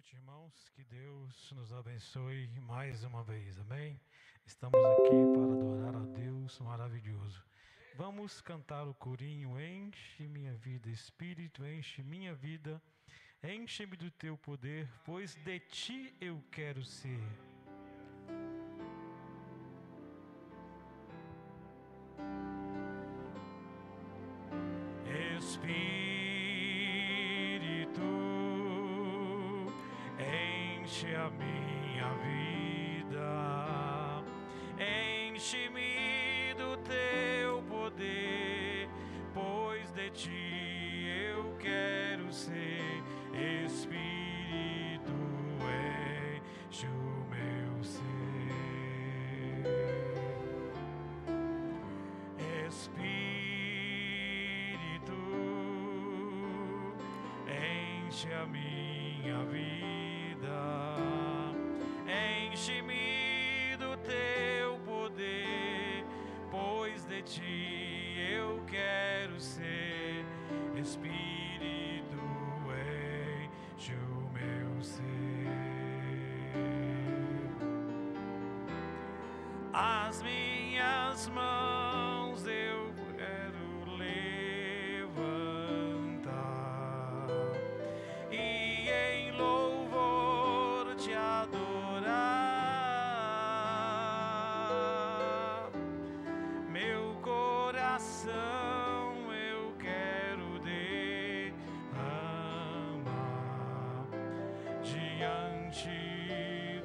noite, irmãos. Que Deus nos abençoe mais uma vez, amém? Estamos aqui para adorar a Deus maravilhoso. Vamos cantar o corinho: enche minha vida, Espírito, enche minha vida, enche-me do teu poder, pois de ti eu quero ser. Espírito, enche a minha vida, enche-me do teu poder, pois de ti eu quero ser. Espírito, enche o meu ser. Espírito, enche a minha vida, enche-me do teu poder, pois de ti eu quero ser. Espírito, enche o meu ser. As minhas mãos eu quero levantar e em louvor te adorar. Meu coração eu quero derramar diante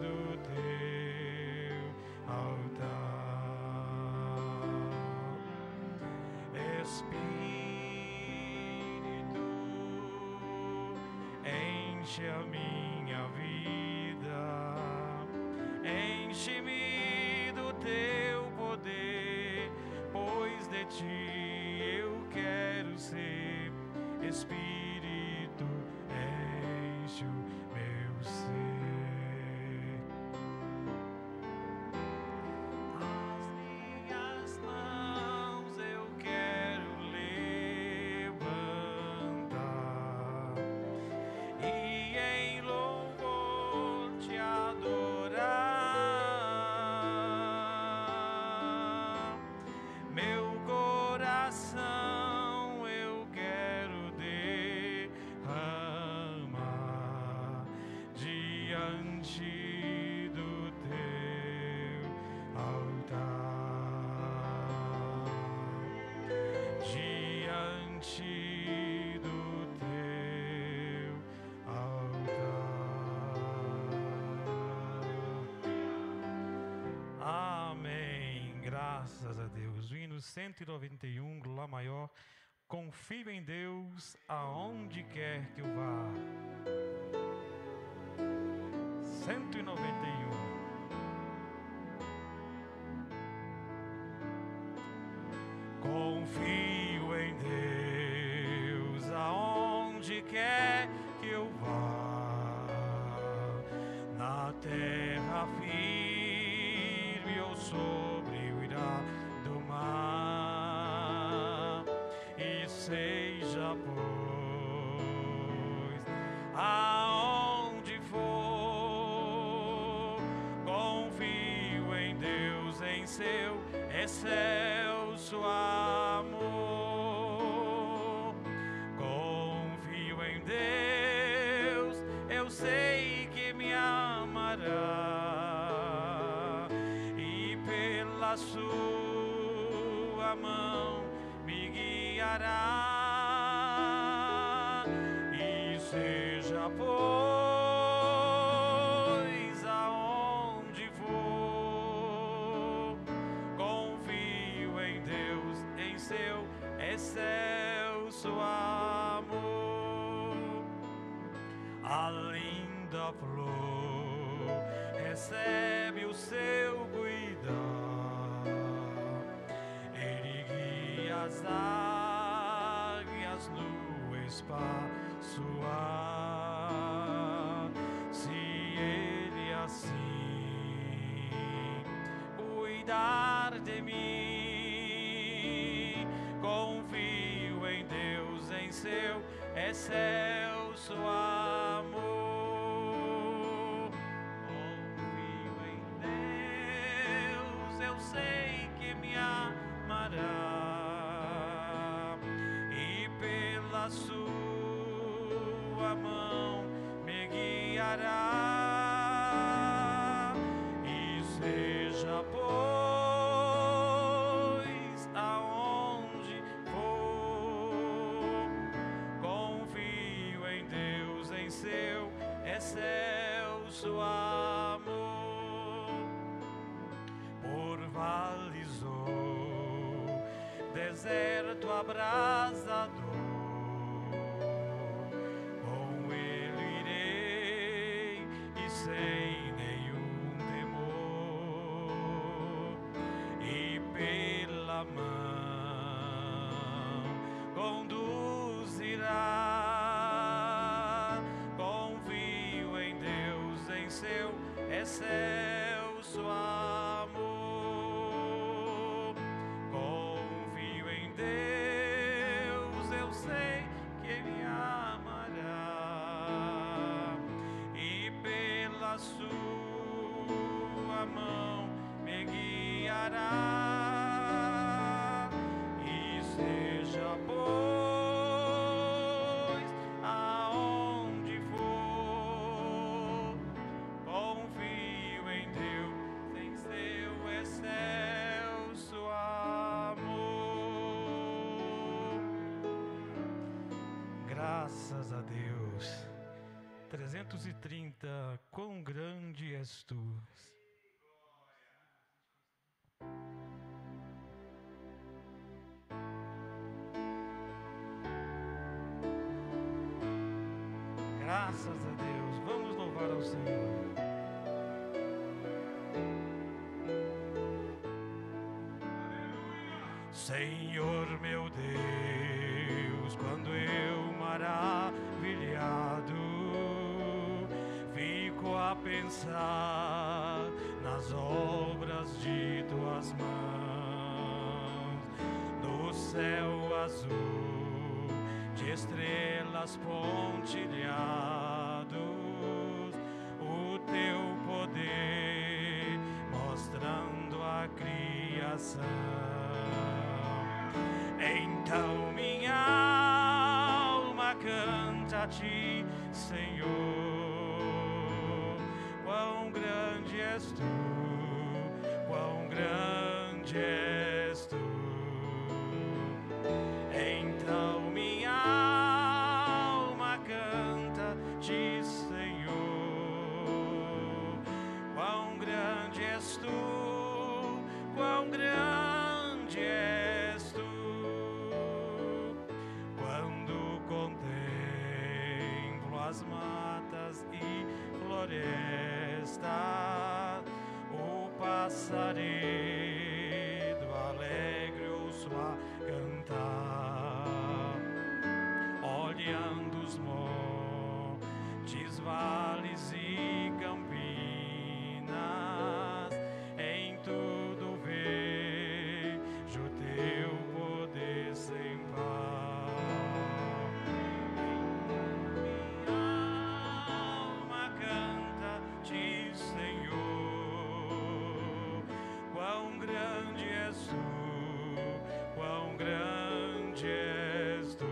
do teu altar. Espírito, enche a minha vida, enche-me do teu poder, pois de ti eu quero ser. Espírito, enche o meu ser. As minhas mãos eu quero levantar e em louvor te adorar. Meu coração eu quero derramar diante do teu altar, diante do teu altar. Amém. Graças a Deus. O hino 191, Lá maior. Confio em Deus aonde quer que eu vá. 191. Confio em Deus aonde quer que eu vá, na terra firme ou sobre o irá do mar, e seja pois aonde for, confio em Deus, em seu excelso amor. Confio em Deus, eu sei que me amará e pela sua mão me guiará. E seja pois aonde for, confio em Deus, em seu excelso amor. A linda flor recebe o seu cuidar, ele guia as águias no espaço ar. Se ele assim cuidar de mim, confio em Deus, em seu excelso amor. amará, e pela sua mão me guiará, e seja pois aonde for, confio em Deus, em seu excelso amor. Por vales ou deserto abrasador, com Ele irei e sem nenhum temor, e pela mão conduzirá. Confio em Deus, em seu excelso amor. Confio em Deus, eu sei que Ele amará, e pela sua mão me guiará, e seja pois aonde for, confio em Deus, em seu excelso amor. Graças a Deus. 330, quão grande és tu. Graças a Deus, vamos louvar ao Senhor. Senhor meu Deus, quando eu maravilhado fico a pensar nas obras de tuas mãos, no céu azul de estrelas pontilhados, o teu poder mostrando a criação. Então minha alma canta a ti, Senhor, quão grande és tu, quão grande és tu. Então minha alma canta a ti, Senhor, quão grande és tu, quão grande és tu. Quando contemplo as matas e florestas, o passaredo alegre ouço a cantar, olhando os montes, vales e campinas, em tudo vejo teu poder sem par. Minha alma canta a ti, Senhor, quão grande és tu, quão grande és tu.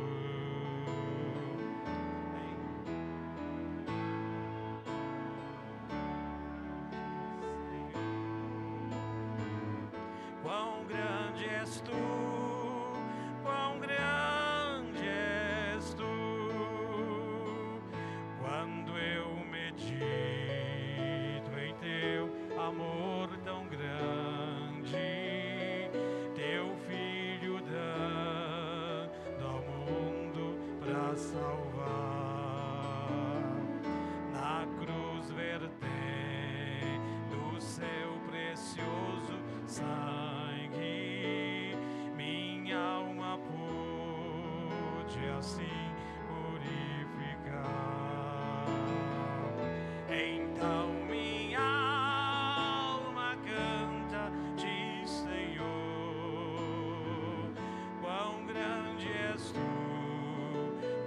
Quão grande és tu, quão grande és tu. Quando eu medito em teu amor tão grande, teu filho dando ao mundo pra salvar, na cruz vertendo o seu precioso sangue, minha alma pôde assim purificar. Então minha alma canta a ti, Senhor, quão grande és tu,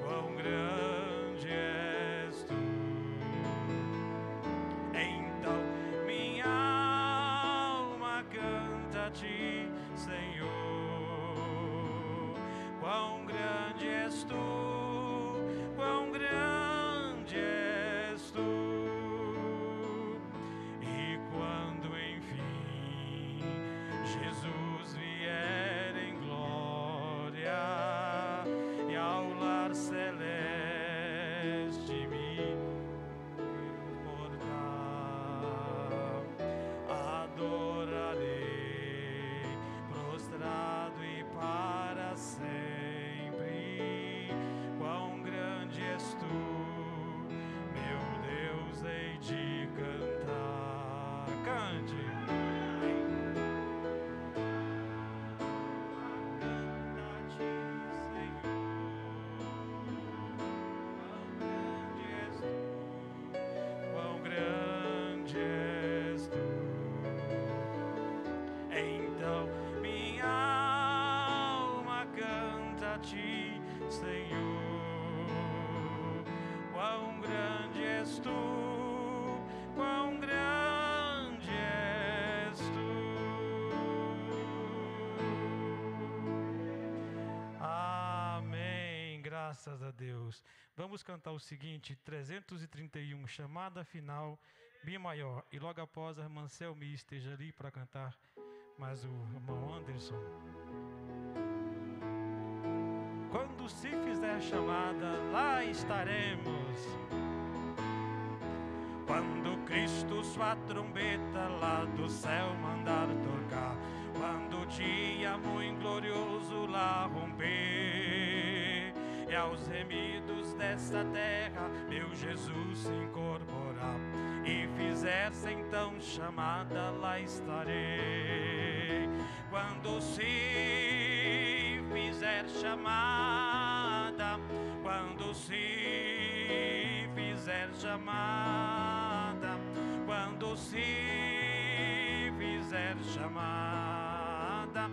quão grande és tu. Então minha alma canta a ti, Senhor, Graças a Deus. Vamos cantar o seguinte, 331, chamada final, Mi maior. E logo após a irmã Selmi esteja ali para cantar mais o irmão Anderson. Quando se fizer a chamada, lá estaremos. Quando Cristo sua trombeta lá do céu mandar tocar, quando o dia muito glorioso lá romper, e aos remidos desta terra meu Jesus se incorporar, e fizer-se então chamada, lá estarei. Quando se fizer chamada, quando se fizer chamada, quando se fizer chamada,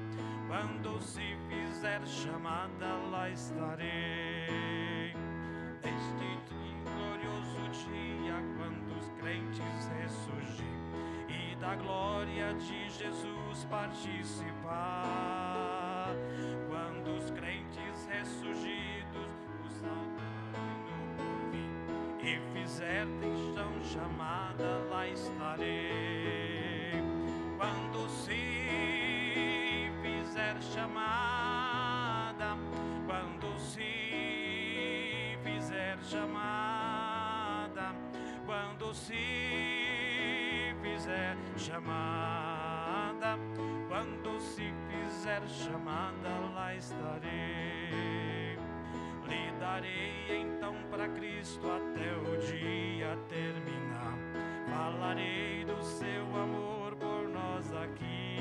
quando se fizer chamada, lá estarei. Neste glorioso dia, quando os crentes ressurgir e da glória de Jesus participar, quando os crentes ressurgidos o saudarem no porvir e fizer então chamada, lá estarei. Quando se fizer chamada, quando se fizer chamada, quando se fizer chamada, quando se fizer chamada, lá estarei. Lhe darei então para Cristo até o dia terminar. Falarei do seu amor por nós aqui.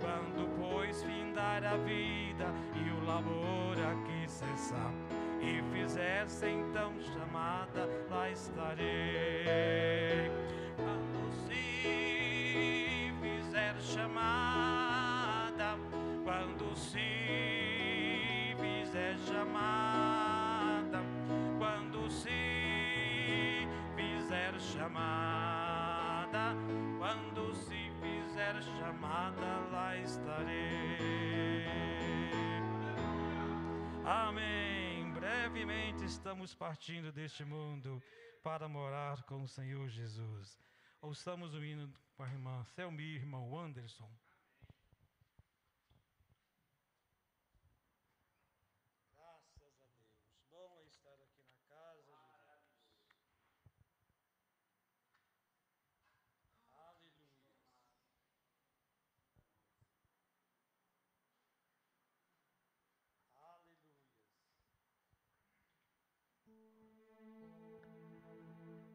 Quando pois findar a vida e o labor aqui cessar, e fizer-se então chamada, lá estarei. Quando se fizer chamada, quando se fizer chamada, quando se fizer chamada, quando se fizer chamada, lá estarei. Amém. Brevemente estamos partindo deste mundo para morar com o Senhor Jesus. Ouçamos o hino com a irmã Selmi e irmão Anderson. Graças a Deus. Bom é estar aqui na casa de Deus. Aleluia. Aleluia.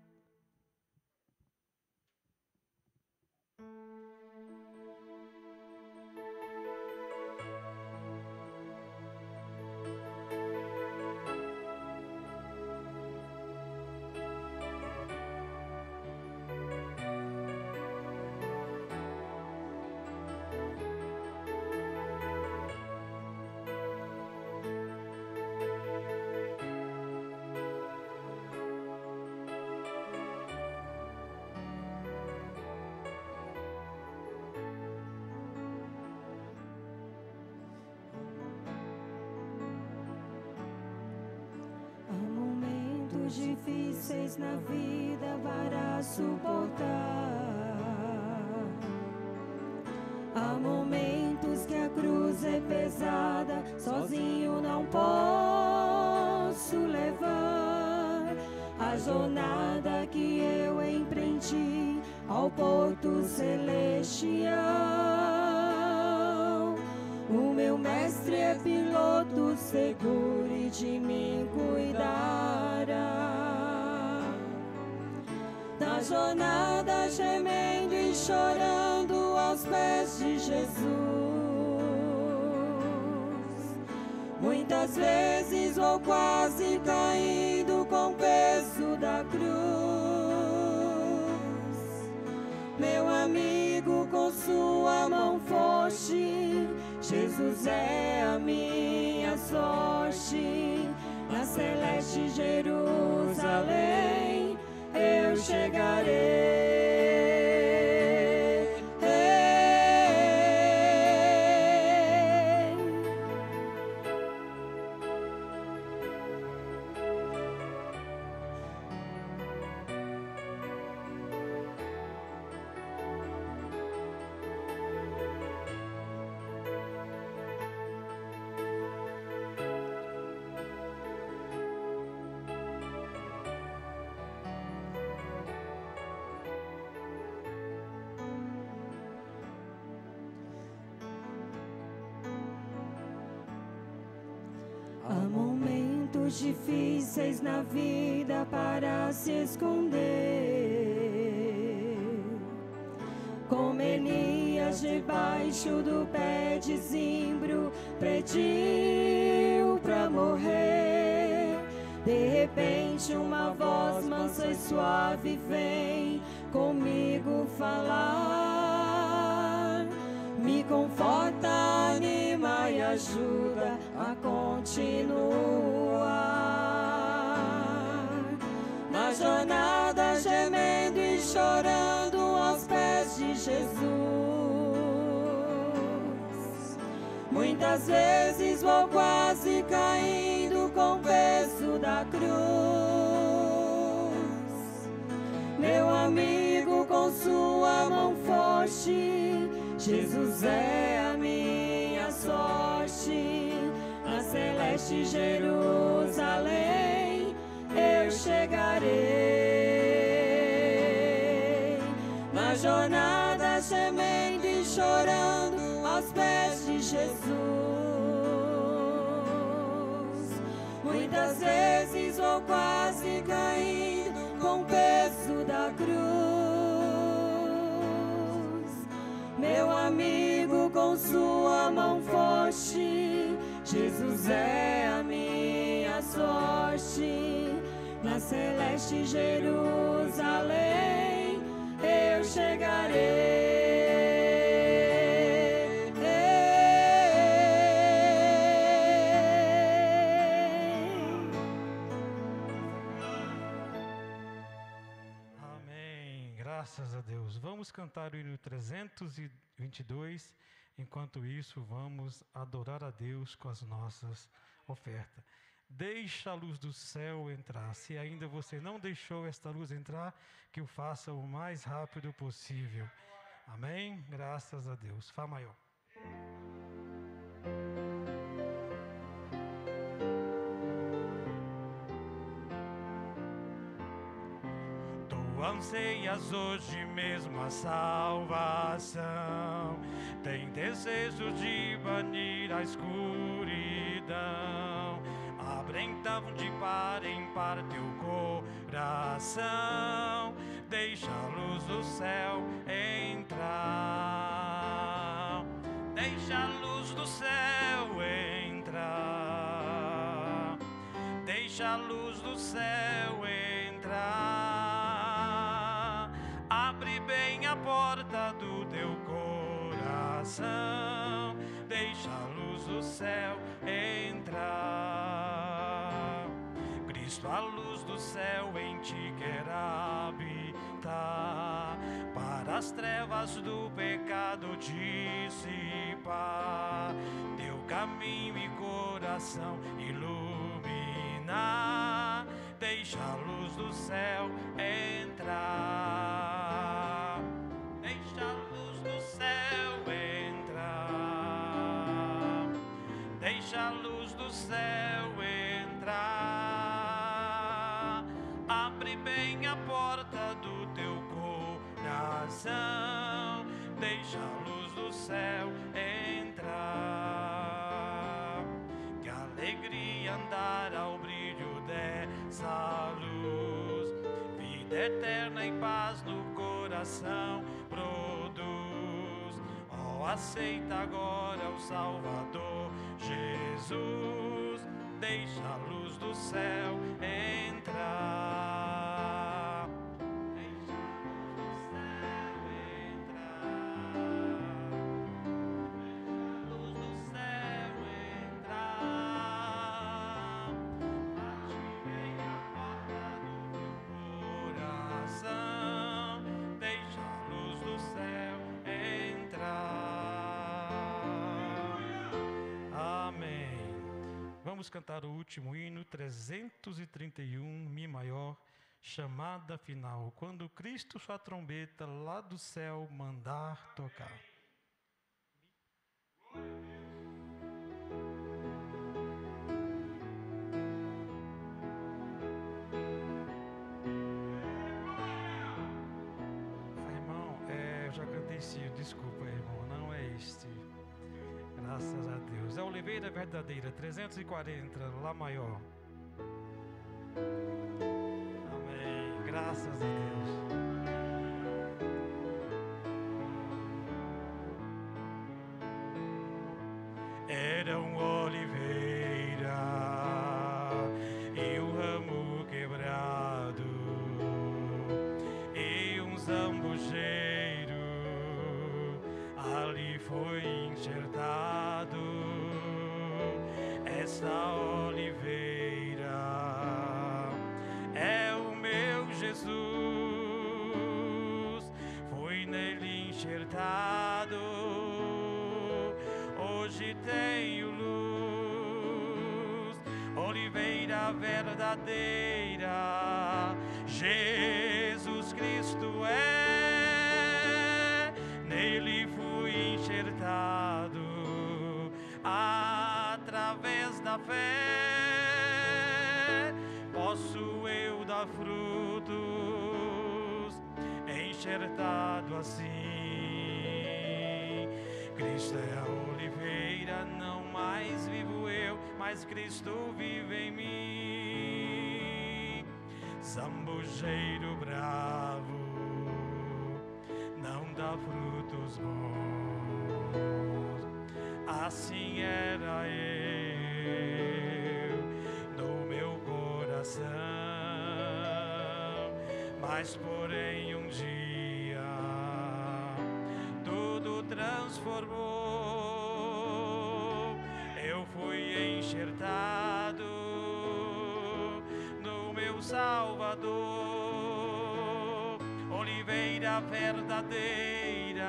Difíceis na vida para suportar. Há momentos que a cruz é pesada, sozinho não posso levar. A jornada que eu empreendi ao porto celestial. O meu mestre é piloto seguro e de mim cuidará. Na jornada gemendo e chorando aos pés de Jesus. Muitas vezes vou quase caindo com o peso da cruz. Meu amigo, com sua mão forte, Jesus é a minha sorte. Na celeste Jerusalém eu chegarei. tempos difíceis na vida para se esconder. Como Elias debaixo do pé de zimbro pediu pra morrer. De repente uma voz mansa e suave vem comigo falar. Me conforta, anima e ajuda a continuar. Na jornada gemendo e chorando aos pés de Jesus. Muitas vezes vou quase caindo com o peso da cruz. Meu amigo, com sua mão forte, Jesus é a minha sorte. Na celeste Jerusalém eu chegarei. Na jornada gemendo e chorando aos pés de Jesus. Muitas vezes vou quase caindo com o peso da cruz. Meu amigo, com sua mão forte, Jesus é a minha sorte. Na celeste Jerusalém eu chegarei. Amém. Graças a Deus. Vamos cantar o hino 322. Enquanto isso, vamos adorar a Deus com as nossas ofertas. Deixa a luz do céu entrar. Se ainda você não deixou esta luz entrar, que o faça o mais rápido possível. Amém? Graças a Deus. Fá maior. Tu anseias hoje mesmo a salvação. Tem desejo de banir a escuridão. Abre então de par em par teu coração. Deixa a luz do céu entrar. Deixa a luz do céu entrar. Deixa a luz do céu entrar. Abre bem a porta do teu coração. Deixa a luz do céu entrar. Cristo, a luz do céu em ti quer habitar, para as trevas do pecado dissipar, teu caminho e coração iluminar. Deixa a luz do céu entrar. Deixa a luz do céu entrar. Deixa a luz do céu entrar. Abre bem a porta do teu coração. Deixa a luz do céu entrar. Que alegria andar ao brilho dessa luz. Vida eterna e paz no coração produz. Oh, aceita agora o Salvador Jesus. Deixa a luz do céu entrar. Deixa a luz do céu entrar. Deixa a luz do céu entrar. Amém. Vamos cantar o último hino, 331, Mi maior, chamada final. Quando Cristo sua trombeta lá do céu mandar tocar. Irmão, eu já cantei sim, desculpa, irmão, não é este. Graças a Deus. É Oliveira Verdadeira, 340, Lá maior. Amém. Graças a Deus. Era oliveira e ramo quebrado e zambujeiro ali foi enxertado. Esta oliveira é o meu Jesus, foi nele enxertado. Hoje tenho luz, oliveira verdadeira, Jesus Cristo é, nele fui enxertado, através da fé, posso eu dar frutos, enxertado assim. Cristo é a oliveira, não mais vivo eu, mas Cristo vive em mim. Zambujeiro bravo, não dá frutos bons, assim era eu no meu coração. Mas porém um dia tudo transformou, eu fui enxertado no meu Salvador, oliveira verdadeira,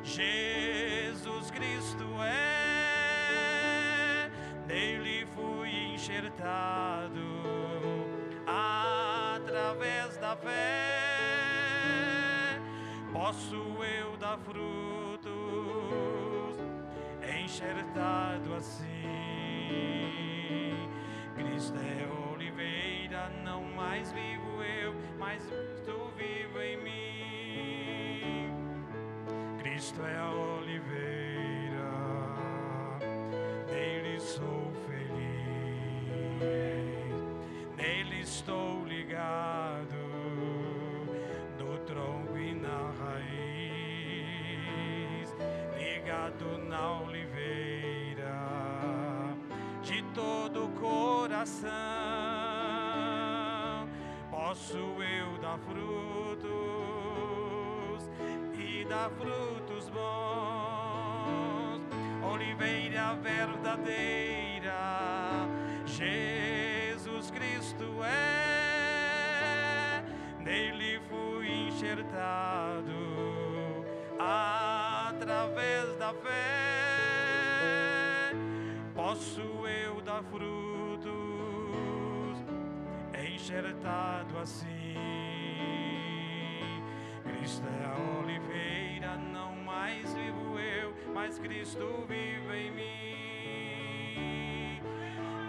Jesus Cristo é, nele fui enxertado, através da fé, posso eu dar frutos, enxertado assim. Cristo é oliveira, não mais vivo eu, mas Cristo vivo em mim. Cristo é a oliveira, nele sou feliz, nele estou ligado, no tronco e na raiz, ligado na oliveira, de todo o coração, posso eu dar frutos e dar frutos bons, oliveira verdadeira, Jesus Cristo é, nele fui enxertado, através da fé, posso eu dar frutos, enxertado assim. Cristo é a oliveira, não mais vivo eu, mas Cristo vive em mim.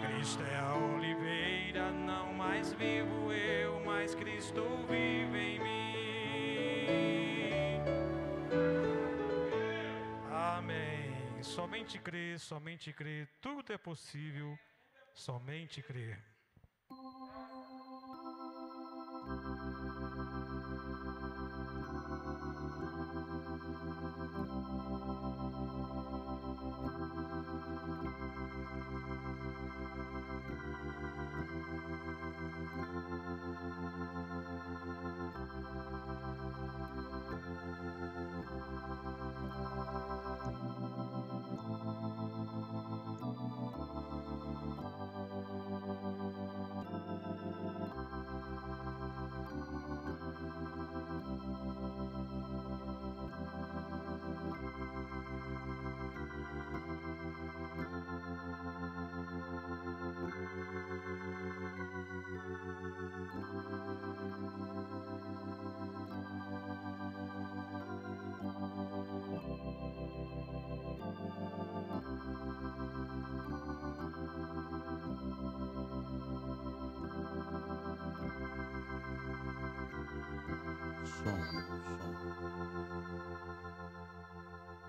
Cristo é a oliveira, não mais vivo eu, mas Cristo vive em mim. Amém. Somente crer, tudo é possível, somente crer.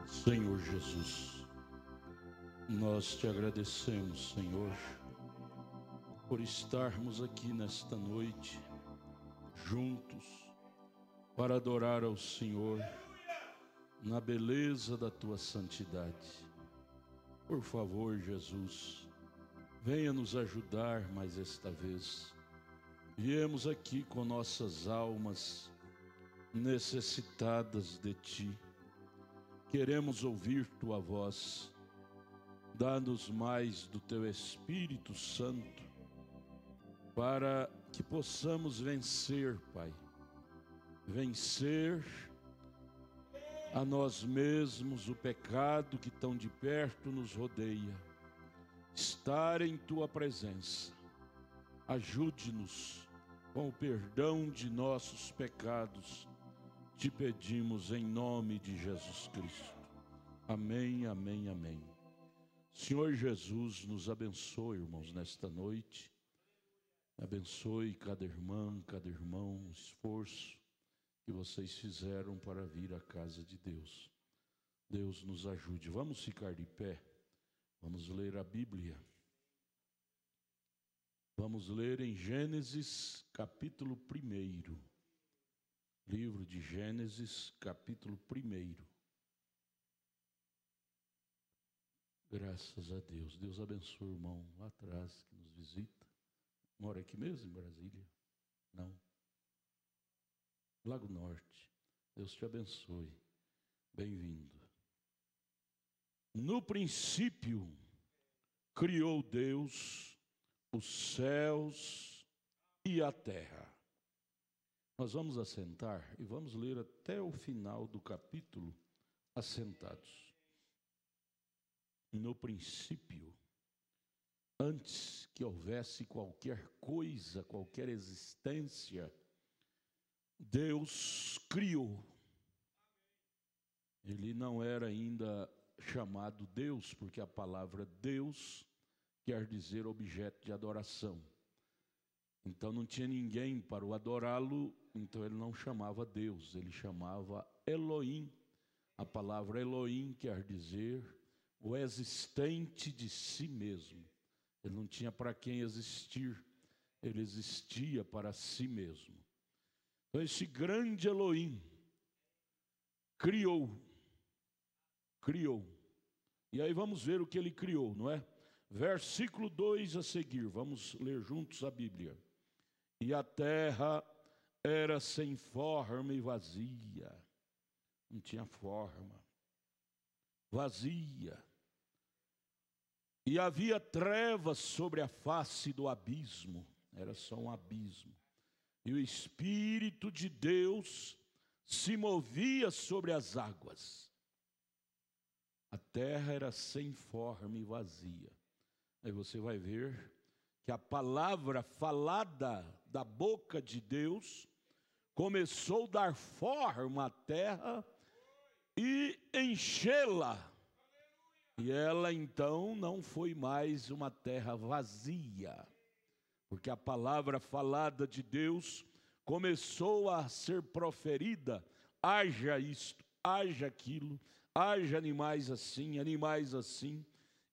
Senhor Jesus, nós te agradecemos, Senhor, por estarmos aqui nesta noite, juntos, para adorar ao Senhor, na beleza da Tua santidade. Por favor, Jesus, venha nos ajudar mais esta vez. Viemos aqui com nossas almas necessitadas de Ti. Queremos ouvir Tua voz. Dá-nos mais do Teu Espírito Santo, para que possamos vencer, Pai. Vencer a nós mesmos, o pecado que tão de perto nos rodeia. Estar em Tua presença. Ajude-nos com o perdão de nossos pecados. Te pedimos em nome de Jesus Cristo. Amém, amém, amém. Senhor Jesus, nos abençoe, irmãos, nesta noite. Abençoe cada irmã, cada irmão, o esforço que vocês fizeram para vir à casa de Deus. Deus nos ajude. Vamos ficar de pé. Vamos ler a Bíblia. Vamos ler em Gênesis, capítulo 1. Livro de Gênesis, capítulo 1. Graças a Deus. Deus abençoe o irmão lá atrás que nos visita. Mora aqui mesmo, em Brasília? Não. Lago Norte. Deus te abençoe. Bem-vindo. No princípio, criou Deus os céus e a terra. Nós vamos assentar e vamos ler até o final do capítulo assentados. No princípio, antes que houvesse qualquer coisa, qualquer existência, Deus criou. Ele não era ainda chamado Deus, porque a palavra Deus quer dizer objeto de adoração. Então não tinha ninguém para o adorá-lo, então ele não chamava Deus, ele chamava Elohim. A palavra Elohim quer dizer o existente de si mesmo. Ele não tinha para quem existir, ele existia para si mesmo. Então esse grande Elohim criou. E aí vamos ver o que ele criou, não é? Versículo 2 a seguir, vamos ler juntos a Bíblia. E a terra era sem forma e vazia, não tinha forma, vazia. E havia trevas sobre a face do abismo, era só um abismo. E o Espírito de Deus se movia sobre as águas. A terra era sem forma e vazia. Aí você vai ver que a palavra falada da boca de Deus começou a dar forma à terra e enchê-la. E ela então não foi mais uma terra vazia, porque a palavra falada de Deus começou a ser proferida: haja isto, haja aquilo, haja animais assim,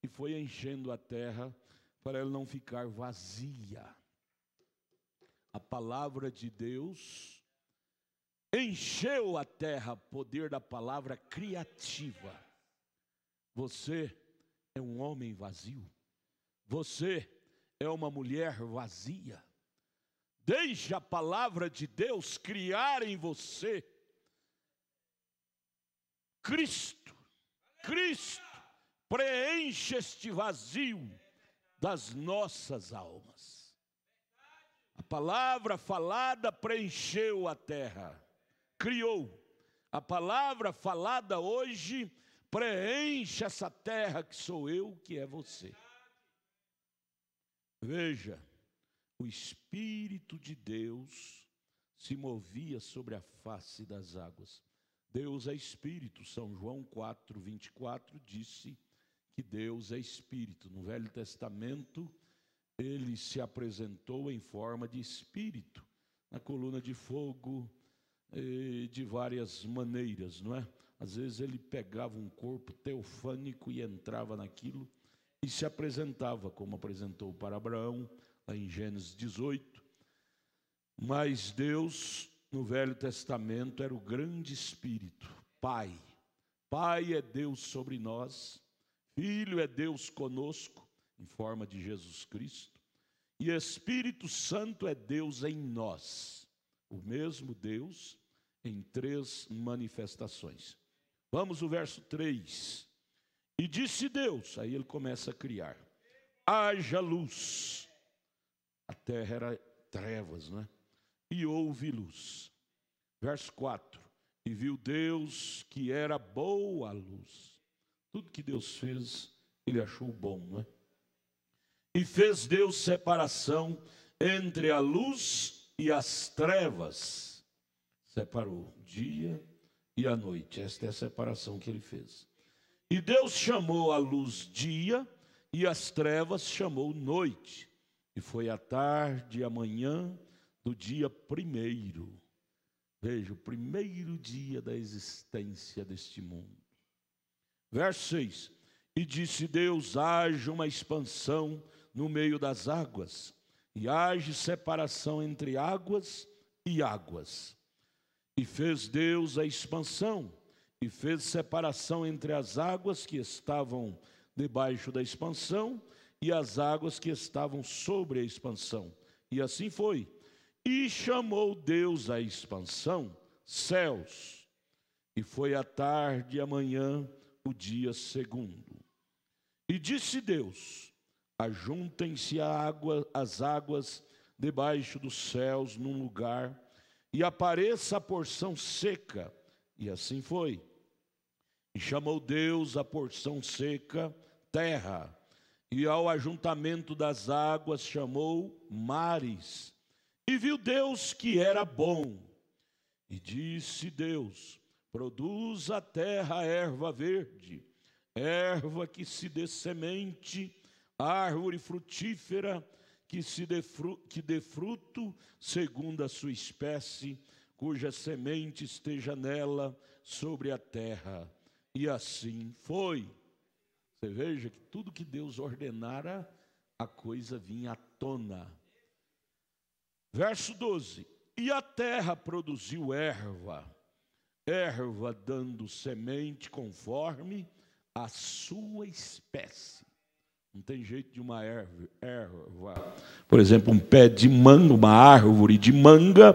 e foi enchendo a terra para ela não ficar vazia. A palavra de Deus encheu a terra, poder da palavra criativa. Você é um homem vazio, você é uma mulher vazia. Deixe a palavra de Deus criar em você Cristo. Preenche este vazio das nossas almas. A palavra falada preencheu a terra, criou. A palavra falada hoje preenche essa terra que sou eu, que é você. Veja, o Espírito de Deus se movia sobre a face das águas. Deus é Espírito. São João 4:24 disse que Deus é Espírito. No Velho Testamento, ele se apresentou em forma de Espírito, na coluna de fogo, de várias maneiras, não é? Às vezes ele pegava um corpo teofânico e entrava naquilo e se apresentava, como apresentou para Abraão, lá em Gênesis 18. Mas Deus, no Velho Testamento, era o grande Espírito, Pai. Pai é Deus sobre nós, Filho é Deus conosco, em forma de Jesus Cristo, e Espírito Santo é Deus em nós, o mesmo Deus em 3 manifestações. Vamos ao verso 3. E disse Deus, aí ele começa a criar, haja luz. A terra era trevas, né? E houve luz. Verso 4. E viu Deus que era boa a luz. Tudo que Deus fez, ele achou bom, não é? E fez Deus separação entre a luz e as trevas. Separou o dia e a noite. Esta é a separação que ele fez. E Deus chamou a luz dia e as trevas chamou noite. E foi a tarde e a manhã do dia primeiro. Veja, o primeiro dia da existência deste mundo. Verso 6. E disse Deus, haja uma expansão no meio das águas, e haja separação entre águas e águas. E fez Deus a expansão, e fez separação entre as águas que estavam debaixo da expansão e as águas que estavam sobre a expansão. E assim foi. E chamou Deus a expansão céus. E foi a tarde e a manhã o dia segundo. E disse Deus, ajuntem-se as águas debaixo dos céus num lugar, e apareça a porção seca. E assim foi. E chamou Deus a porção seca terra, e ao ajuntamento das águas chamou mares. E viu Deus que era bom. E disse Deus, produz a terra erva verde, erva que se dê semente, árvore frutífera que dê fruto segundo a sua espécie, cuja semente esteja nela sobre a terra. E assim foi. Você veja que tudo que Deus ordenara, a coisa vinha à tona. Verso 12. E a terra produziu erva, erva dando semente conforme a sua espécie. Não tem jeito de uma erva. Por exemplo, um pé de manga, uma árvore de manga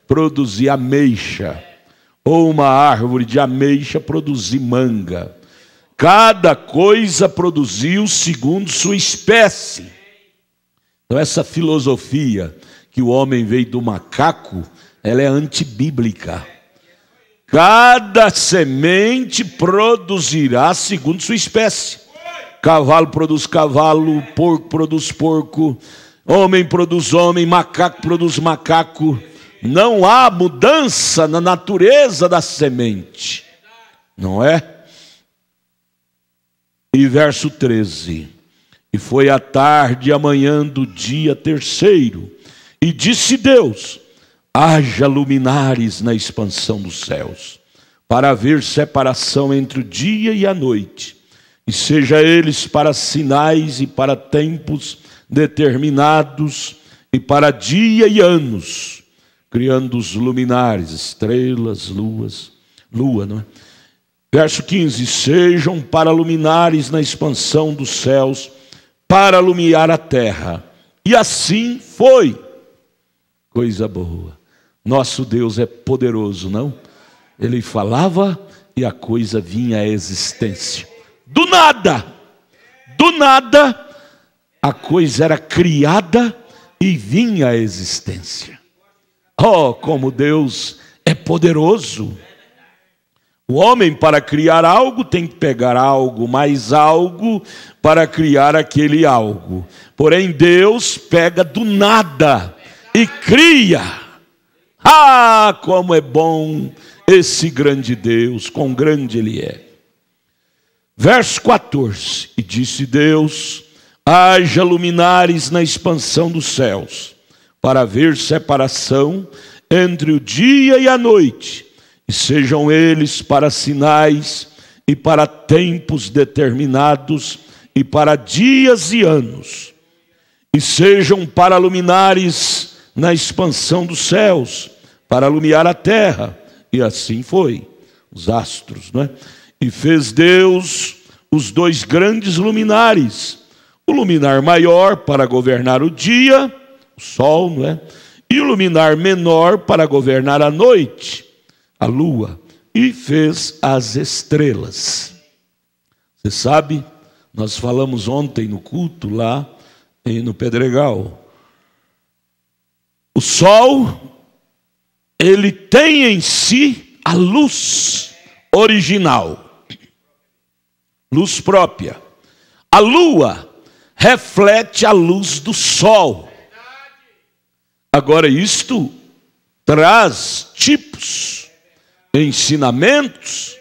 produzir ameixa, ou uma árvore de ameixa produzir manga. Cada coisa produziu segundo sua espécie. Então essa filosofia que o homem veio do macaco, ela é antibíblica. Cada semente produzirá segundo sua espécie. Cavalo produz cavalo, porco produz porco, homem produz homem, macaco produz macaco. Não há mudança na natureza da semente, não é? E verso 13. E foi a tarde e a manhã do dia terceiro. E disse Deus, haja luminares na expansão dos céus, para haver separação entre o dia e a noite, e seja eles para sinais e para tempos determinados, e para dia e anos, criando os luminares, estrelas, lua, não é? Verso 15, sejam para luminares na expansão dos céus, para iluminar a terra. E assim foi. Coisa boa. Nosso Deus é poderoso, não? Ele falava e a coisa vinha à existência. Do nada, a coisa era criada e vinha à existência. Oh, como Deus é poderoso! O homem, para criar algo, tem que pegar algo, mais algo, para criar aquele algo. Porém, Deus pega do nada e cria. Ah, como é bom esse grande Deus, quão grande Ele é. Verso 14. E disse Deus, haja luminares na expansão dos céus, para haver separação entre o dia e a noite, e sejam eles para sinais e para tempos determinados, e para dias e anos. e sejam para luminares na expansão dos céus, para iluminar a terra. E assim foi, os astros, não é? E fez Deus os 2 grandes luminares, o luminar maior para governar o dia, o sol, não é? E o luminar menor para governar a noite, a lua. E fez as estrelas. Você sabe, nós falamos ontem no culto lá no Pedregal. O sol, ele tem em si a luz original, luz própria. A lua reflete a luz do sol. Agora, isto traz tipos, ensinamentos.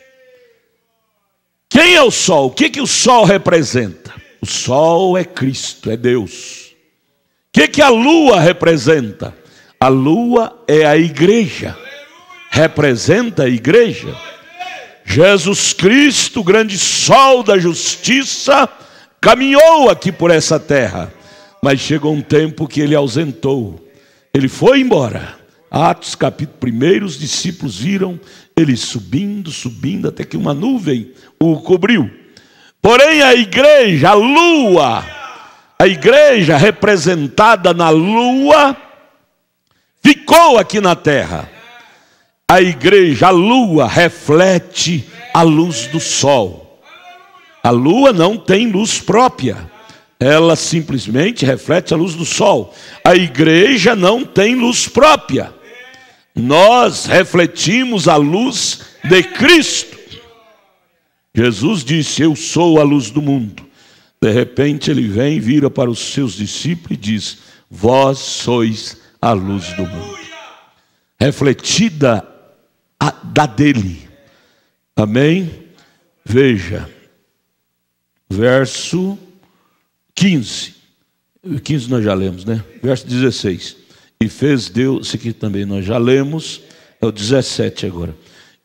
Quem é o sol? O que o sol representa? O sol é Cristo, é Deus. O que a lua representa? A lua é a igreja, representa a igreja. Jesus Cristo, o grande sol da justiça, caminhou aqui por essa terra, mas chegou um tempo que ele ausentou. Ele foi embora. Atos capítulo 1, os discípulos viram ele subindo, até que uma nuvem o cobriu. Porém a igreja, a lua, a igreja representada na lua, ficou aqui na terra. A igreja, a lua, reflete a luz do sol. A lua não tem luz própria. Ela simplesmente reflete a luz do sol. A igreja não tem luz própria. Nós refletimos a luz de Cristo. Jesus disse: eu sou a luz do mundo. De repente ele vem, vira para os seus discípulos e diz: vós sois a luz do mundo. Refletida da dele. Amém? Veja, verso 15. 15 nós já lemos, né? Verso 16. E fez Deus, isso aqui também nós já lemos, é o 17 agora.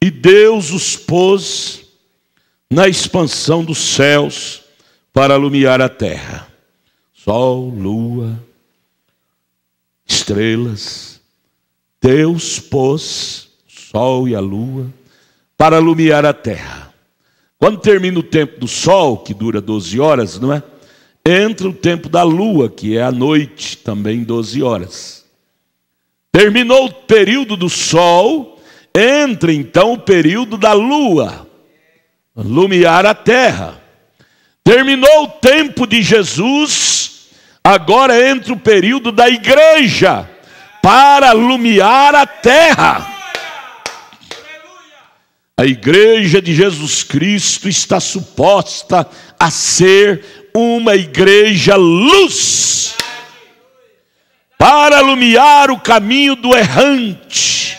E Deus os pôs na expansão dos céus para iluminar a terra. Sol, lua, estrelas. Deus pôs o sol e a lua para iluminar a terra. Quando termina o tempo do sol, que dura 12 horas, não é? Entra o tempo da lua, que é a noite, também 12 horas. Terminou o período do sol, entra então o período da lua, iluminar a terra. Terminou o tempo de Jesus, agora entra o período da igreja, para iluminar a terra. A igreja de Jesus Cristo está suposta a ser uma igreja luz, para iluminar o caminho do errante,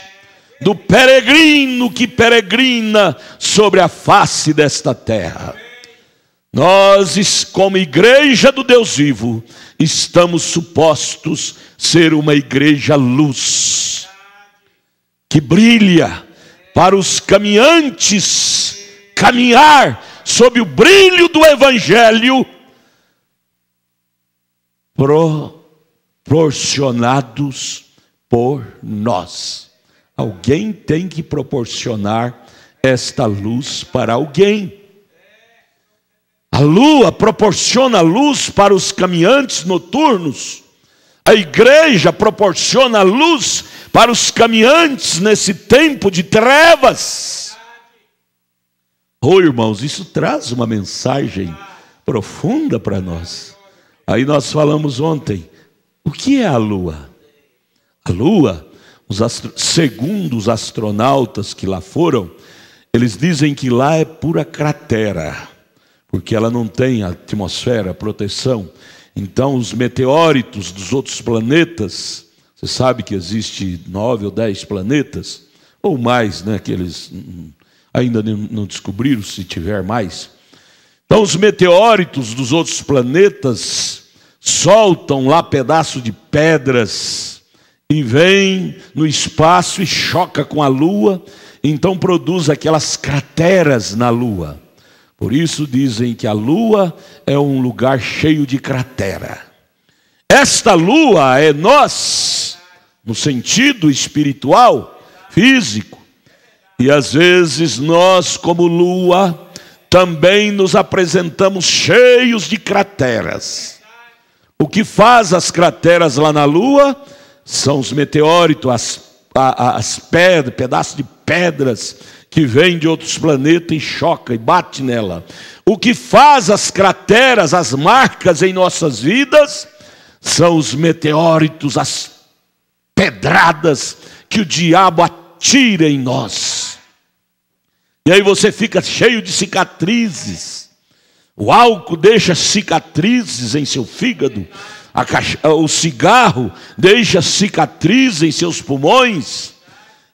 do peregrino que peregrina sobre a face desta terra. Nós, como igreja do Deus vivo, estamos supostos ser uma igreja luz, que brilha para os caminhantes caminhar sob o brilho do evangelho, proporcionados por nós. Alguém tem que proporcionar esta luz para alguém. A lua proporciona luz para os caminhantes noturnos. A igreja proporciona luz para os caminhantes nesse tempo de trevas. Oh, irmãos, isso traz uma mensagem profunda para nós. Aí nós falamos ontem, o que é a lua? A lua, segundo os astronautas que lá foram, eles dizem que lá é pura cratera, porque ela não tem atmosfera, proteção. Então os meteóritos dos outros planetas, você sabe que existe 9 ou 10 planetas, ou mais, né, que eles ainda não descobriram, se tiver mais. Então os meteóritos dos outros planetas soltam lá pedaços de pedras e vêm no espaço e choca com a lua, então produz aquelas crateras na lua. Por isso dizem que a lua é um lugar cheio de cratera. Esta lua é nós, no sentido espiritual, físico. E às vezes nós, como lua, também nos apresentamos cheios de crateras. O que faz as crateras lá na lua são os meteoritos, as pedras, pedaços de pedras que vêm de outros planetas e choca e bate nela. O que faz as crateras, as marcas em nossas vidas, são os meteoritos, as pedradas que o diabo atira em nós. E aí você fica cheio de cicatrizes. O álcool deixa cicatrizes em seu fígado. O cigarro deixa cicatrizes em seus pulmões.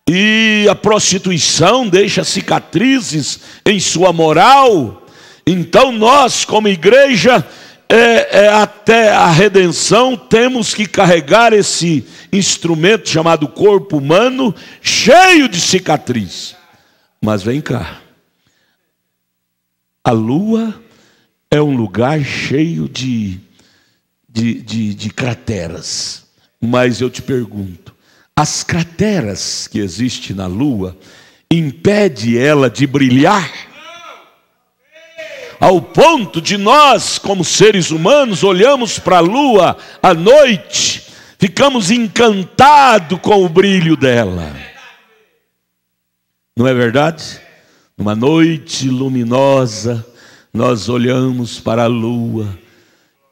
E a prostituição deixa cicatrizes em sua moral. Então nós, como igreja, até a redenção, temos que carregar esse instrumento chamado corpo humano, cheio de cicatriz. Mas vem cá, a lua é um lugar cheio de crateras. Mas eu te pergunto, as crateras que existem na lua impede ela de brilhar? Ao ponto de nós, como seres humanos, olhamos para a lua à noite, ficamos encantados com o brilho dela. Não é verdade? Numa noite luminosa, nós olhamos para a lua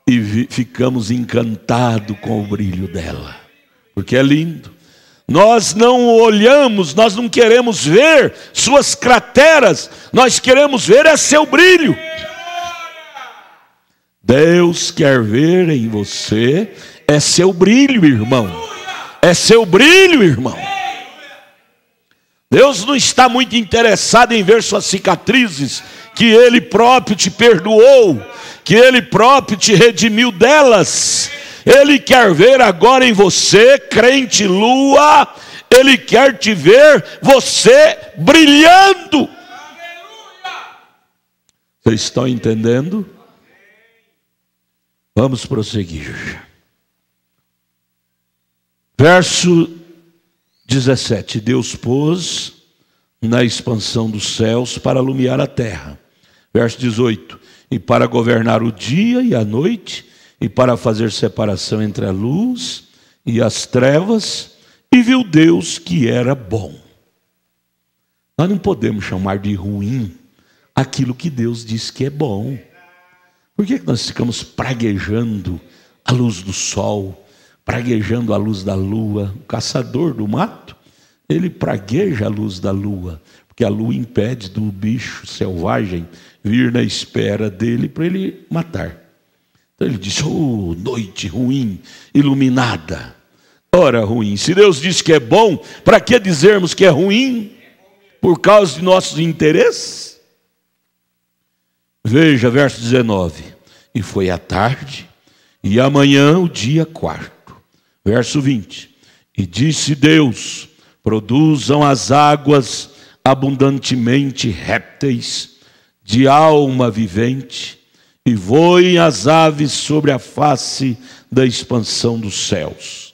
e ficamos encantados com o brilho dela, porque é lindo. Nós não olhamos, nós não queremos ver suas crateras, nós queremos ver seu brilho. Deus quer ver em você seu brilho, irmão. É seu brilho, irmão. Deus não está muito interessado em ver suas cicatrizes, que Ele próprio te perdoou, que Ele próprio te redimiu delas. Ele quer ver agora em você, crente lua, Ele quer te ver você brilhando. Vocês estão entendendo? Vamos prosseguir. Verso 17. Deus pôs na expansão dos céus para alumiar a terra. Verso 18. E para governar o dia e a noite, e para fazer separação entre a luz e as trevas, e viu Deus que era bom. Nós não podemos chamar de ruim aquilo que Deus diz que é bom. Por que nós ficamos praguejando a luz do sol, praguejando a luz da lua? O caçador do mato, ele pragueja a luz da lua, porque a lua impede do bicho selvagem vir na espera dele para ele matar. Então ele diz, oh, noite ruim, iluminada. Ora, ruim. Se Deus diz que é bom, para que dizermos que é ruim? Por causa de nossos interesses? Veja, verso 19. E foi a tarde, e amanhã o dia quarto. Verso 20. E disse Deus, produzam as águas abundantemente répteis de alma vivente, e voem as aves sobre a face da expansão dos céus.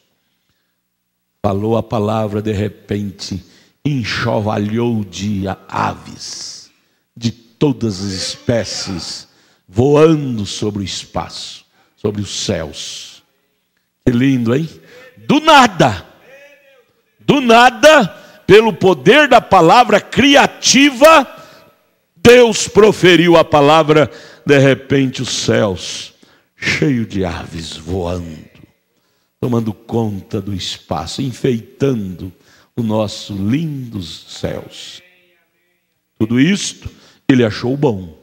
Falou a palavra, de repente, enxovalhou de aves, de todas as espécies, voando sobre o espaço, sobre os céus. Que lindo, hein? Do nada, pelo poder da palavra criativa, Deus proferiu a palavra, de repente os céus, cheio de aves voando, tomando conta do espaço, enfeitando os nossos lindos céus. Tudo isto ele achou bom,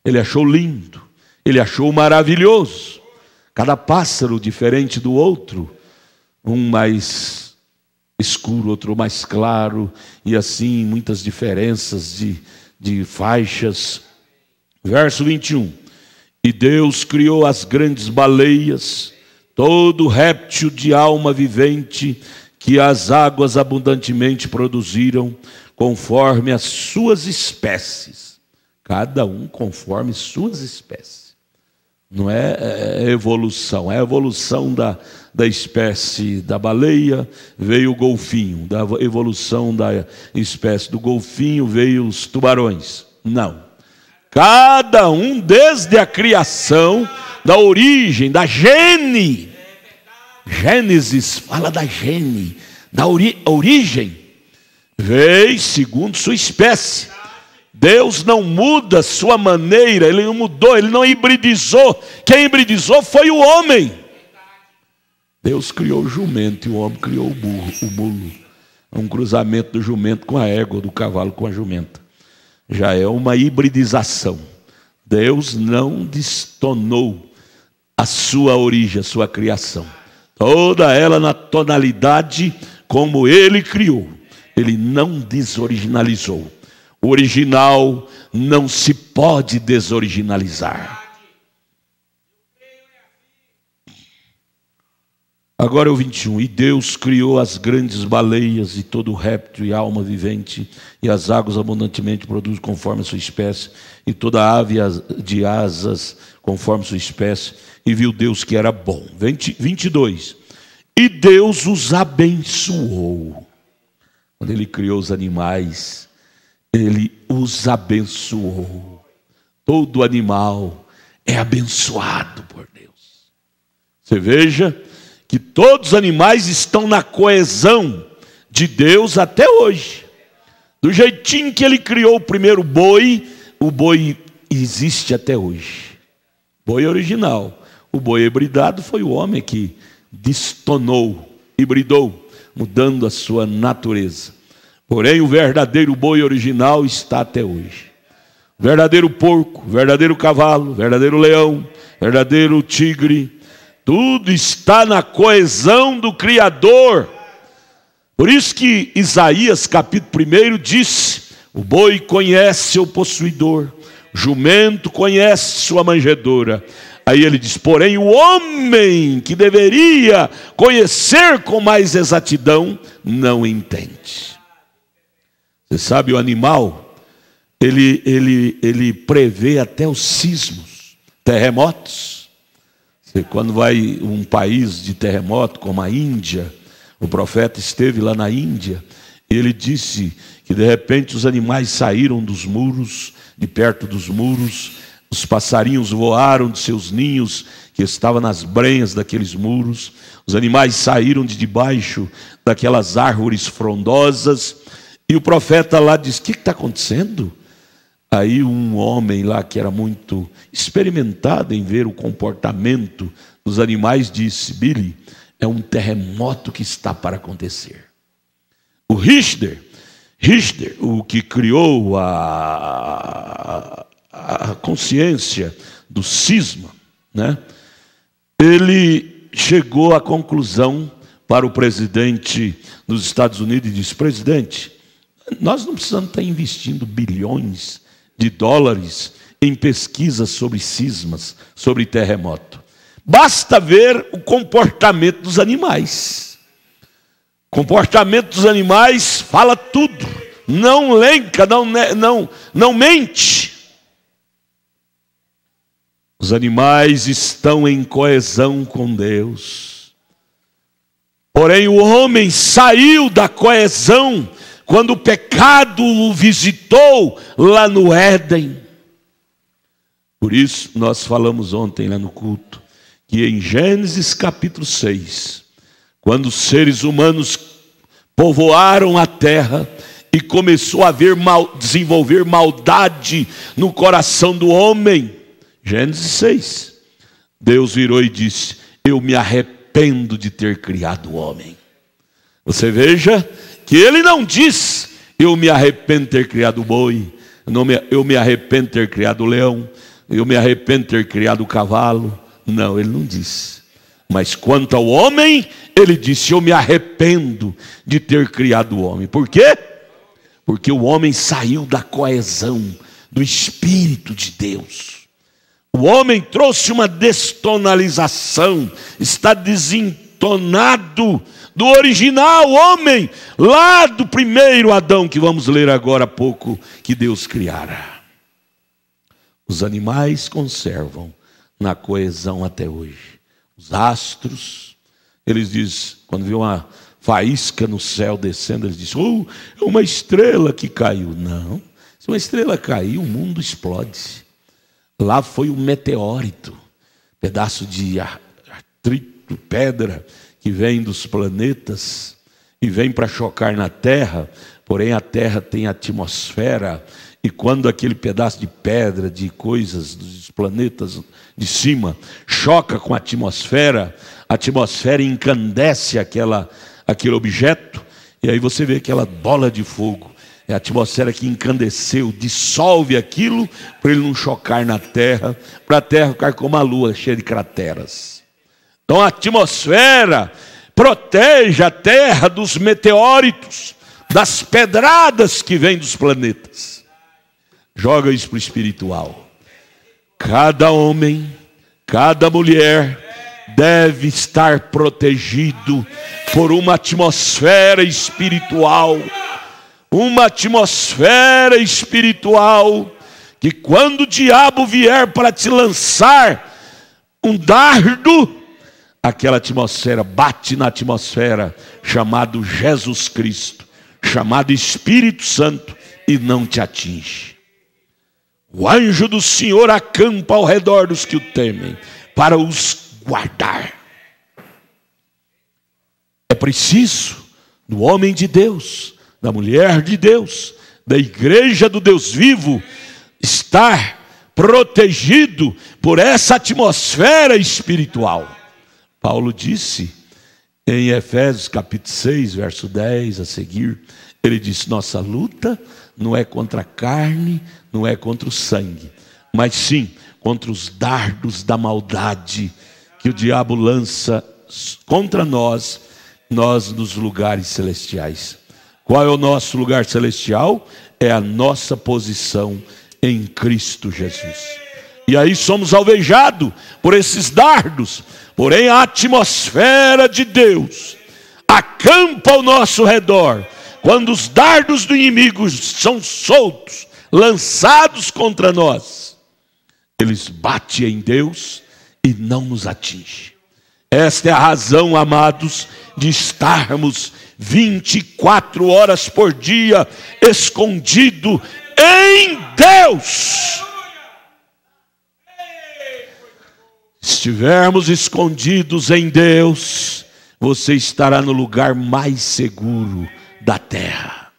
ele achou lindo, ele achou maravilhoso. Cada pássaro diferente do outro, um mais escuro, outro mais claro, e assim muitas diferenças de faixas. Verso 21. E Deus criou as grandes baleias, todo réptil de alma vivente, que as águas abundantemente produziram, conforme as suas espécies. Cada um conforme suas espécies. Não é evolução, é a evolução da espécie da baleia, veio o golfinho. Da evolução da espécie do golfinho, veio os tubarões. Não. Cada um, desde a criação, da origem, da gene. Gênesis fala da gene, da origem. Veio segundo sua espécie. Deus não muda sua maneira, Ele não mudou, Ele não hibridizou. Quem hibridizou foi o homem. Deus criou o jumento e o homem criou o burro, o mulo. É um cruzamento do jumento com a égua, do cavalo com a jumenta. Já é uma hibridização. Deus não destonou a sua origem, a sua criação. Toda ela na tonalidade como Ele criou. Ele não desoriginalizou. O original não se pode desoriginalizar. Agora é o 21. E Deus criou as grandes baleias e todo réptil e alma vivente, e as águas abundantemente produzem conforme a sua espécie, e toda ave de asas conforme a sua espécie, e viu Deus que era bom. 22. E Deus os abençoou. Quando Ele criou os animais, Ele os abençoou. Todo animal é abençoado por Deus. Você veja que todos os animais estão na coesão de Deus até hoje. Do jeitinho que Ele criou o primeiro boi, o boi existe até hoje. Boi original. O boi hibridado foi o homem que destonou, hibridou, mudando a sua natureza. Porém, o verdadeiro boi original está até hoje. O verdadeiro porco, o verdadeiro cavalo, o verdadeiro leão, o verdadeiro tigre, tudo está na coesão do Criador. Por isso que Isaías capítulo 1 disse: o boi conhece o possuidor, o jumento conhece sua manjedoura. Aí ele diz: porém o homem que deveria conhecer com mais exatidão, não entende. Você sabe, o animal, ele prevê até os sismos, terremotos. Você, quando vai um país de terremoto, como a Índia, o profeta esteve lá na Índia, e ele disse que de repente os animais saíram dos muros, de perto dos muros, os passarinhos voaram de seus ninhos, que estavam nas brenhas daqueles muros, os animais saíram de debaixo daquelas árvores frondosas, e o profeta lá disse: o que está acontecendo? Aí um homem lá que era muito experimentado em ver o comportamento dos animais disse: Billy, é um terremoto que está para acontecer. O Richter, o que criou a consciência do cisma, né? Ele chegou à conclusão para o presidente dos Estados Unidos e disse: presidente, nós não precisamos estar investindo bilhões de dólares em pesquisas sobre sismas, sobre terremoto. Basta ver o comportamento dos animais. O comportamento dos animais fala tudo. Não lenca, não mente. Os animais estão em coesão com Deus. Porém, o homem saiu da coesão quando o pecado o visitou lá no Éden. Por isso, nós falamos ontem lá no culto, que em Gênesis capítulo 6, quando os seres humanos povoaram a terra e começou a haver desenvolver maldade no coração do homem, Gênesis 6, Deus virou e disse: eu me arrependo de ter criado o homem. Você veja que Ele não diz: eu me arrependo de ter criado o boi, eu me arrependo de ter criado o leão, eu me arrependo de ter criado o cavalo. Não, Ele não disse. Mas quanto ao homem, Ele disse: eu me arrependo de ter criado o homem. Por quê? Porque o homem saiu da coesão do Espírito de Deus. O homem trouxe uma destonalização, está desentonado do original homem, lá do primeiro Adão, que vamos ler agora há pouco, que Deus criara. Os animais conservam na coesão até hoje. Os astros, eles dizem, quando vê uma faísca no céu descendo, eles dizem, oh, é uma estrela que caiu. Não, se uma estrela cair, o mundo explode. Lá foi um meteórito, pedaço de atrito, pedra, que vem dos planetas e vem para chocar na Terra, porém a Terra tem atmosfera, e quando aquele pedaço de pedra, de coisas dos planetas de cima, choca com a atmosfera encandece aquele objeto, e aí você vê aquela bola de fogo. É a atmosfera que encandeceu, dissolve aquilo para ele não chocar na Terra, para a Terra ficar como a Lua, cheia de crateras. Então a atmosfera protege a Terra dos meteoritos, das pedradas que vêm dos planetas. Joga isso para o espiritual. Cada homem, cada mulher deve estar protegido por uma atmosfera espiritual. Uma atmosfera espiritual que quando o diabo vier para te lançar um dardo, aquela atmosfera bate na atmosfera chamado Jesus Cristo, chamado Espírito Santo, e não te atinge. O anjo do Senhor acampa ao redor dos que o temem, para os guardar. É preciso do homem de Deus, da mulher de Deus, da igreja do Deus vivo, estar protegido por essa atmosfera espiritual. Paulo disse em Efésios capítulo 6, verso 10 a seguir, ele disse, nossa luta não é contra a carne, não é contra o sangue, mas sim contra os dardos da maldade que o diabo lança contra nós nos lugares celestiais. Qual é o nosso lugar celestial? É a nossa posição em Cristo Jesus. E aí somos alvejados por esses dardos, porém a atmosfera de Deus acampa ao nosso redor. Quando os dardos do inimigo são soltos, lançados contra nós, eles batem em Deus e não nos atingem. Esta é a razão, amados, de estarmos 24 horas por dia escondido em Deus. Se estivermos escondidos em Deus, você estará no lugar mais seguro da terra.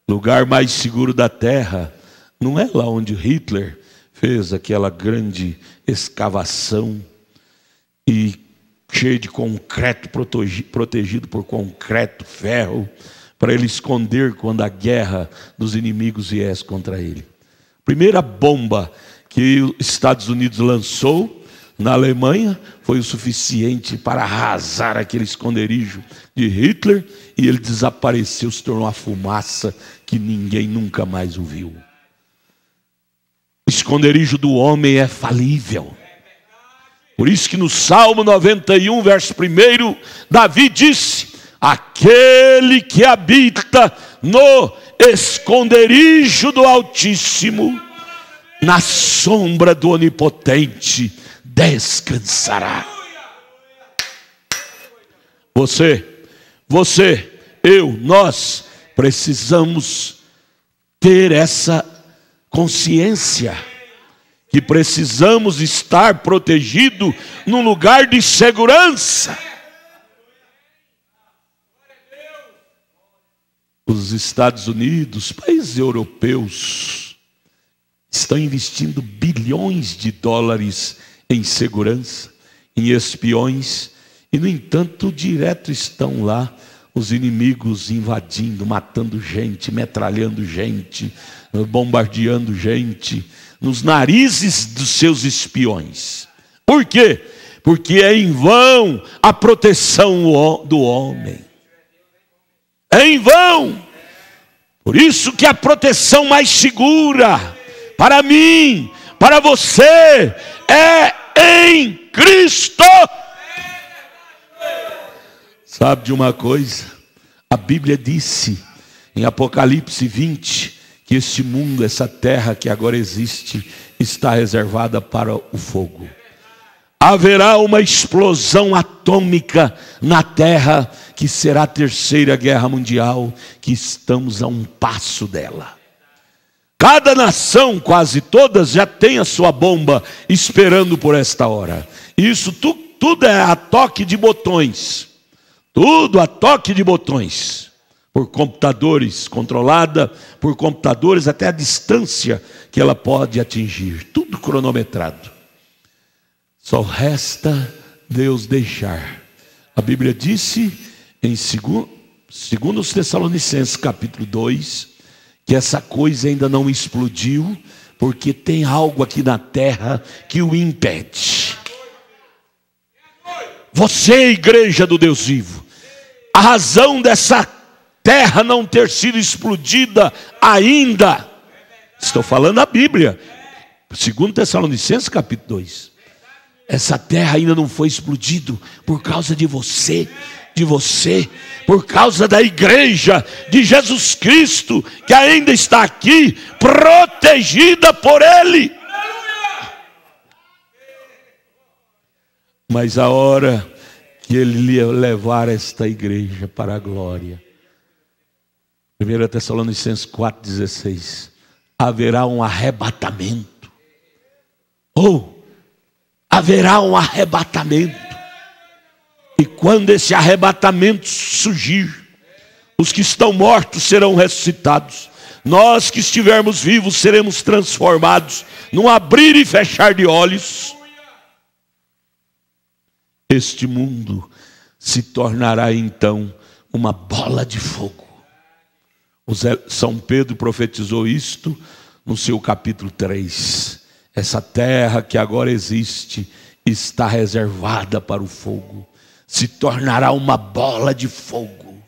Lugar mais seguro da terra não é lá onde Hitler fez aquela grande escavação e cheio de concreto, protegido por concreto, ferro, para ele esconder quando a guerra dos inimigos viesse contra ele. Primeira bomba que os Estados Unidos lançou na Alemanha foi o suficiente para arrasar aquele esconderijo de Hitler, e ele desapareceu, se tornou uma fumaça que ninguém nunca mais o viu. O esconderijo do homem é falível. Por isso que no Salmo 91, verso 1, Davi disse, aquele que habita no esconderijo do Altíssimo, na sombra do Onipotente, descansará. Você, eu, nós precisamos ter essa consciência que precisamos estar protegidos num lugar de segurança. Os Estados Unidos, países europeus, estão investindo bilhões de dólares em segurança, em espiões, e no entanto direto estão lá os inimigos invadindo, matando gente, metralhando gente, bombardeando gente, nos narizes dos seus espiões. Por quê? Porque é em vão a proteção do homem. É em vão. Por isso que a proteção mais segura para mim, para você, é em Cristo. Sabe de uma coisa? A Bíblia disse em Apocalipse 20 que este mundo, essa terra que agora existe, está reservada para o fogo. haverá uma explosão atômica na Terra, que será a terceira guerra mundial, que estamos a um passo dela. Cada nação, quase todas, já tem a sua bomba esperando por esta hora. Isso tudo é a toque de botões. Tudo a toque de botões. Por computadores, controlada por computadores até a distância que ela pode atingir. Tudo cronometrado. Só resta Deus deixar. A Bíblia disse em 2 Tessalonicenses capítulo 2, que essa coisa ainda não explodiu, porque tem algo aqui na terra que o impede. Você, igreja do Deus vivo, a razão dessa terra não ter sido explodida ainda, estou falando a Bíblia, 2 Tessalonicenses capítulo 2, essa terra ainda não foi explodida por causa de você, por causa da igreja de Jesus Cristo, que ainda está aqui, protegida por Ele. Mas a hora que Ele levar esta igreja para a glória, 1 Tessalonicenses 4,16, haverá um arrebatamento. Haverá um arrebatamento. E quando esse arrebatamento surgir, os que estão mortos serão ressuscitados. Nós que estivermos vivos seremos transformados num abrir e fechar de olhos. Este mundo se tornará então uma bola de fogo. São Pedro profetizou isto no seu capítulo 3. Essa terra que agora existe está reservada para o fogo. Se tornará uma bola de fogo.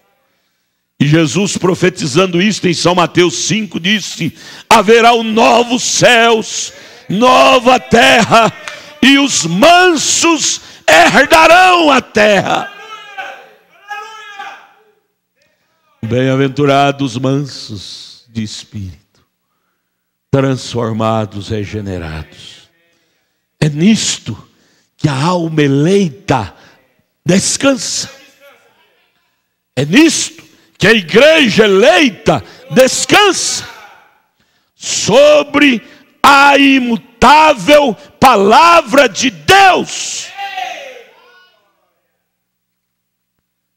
E Jesus profetizando isto em São Mateus 5 disse: haverá um novos céus, nova terra, e os mansos herdarão a terra. Bem-aventurados os mansos de espírito, transformados, regenerados. É nisto que a alma eleita descansa. É nisto que a igreja eleita descansa, sobre a imutável palavra de Deus.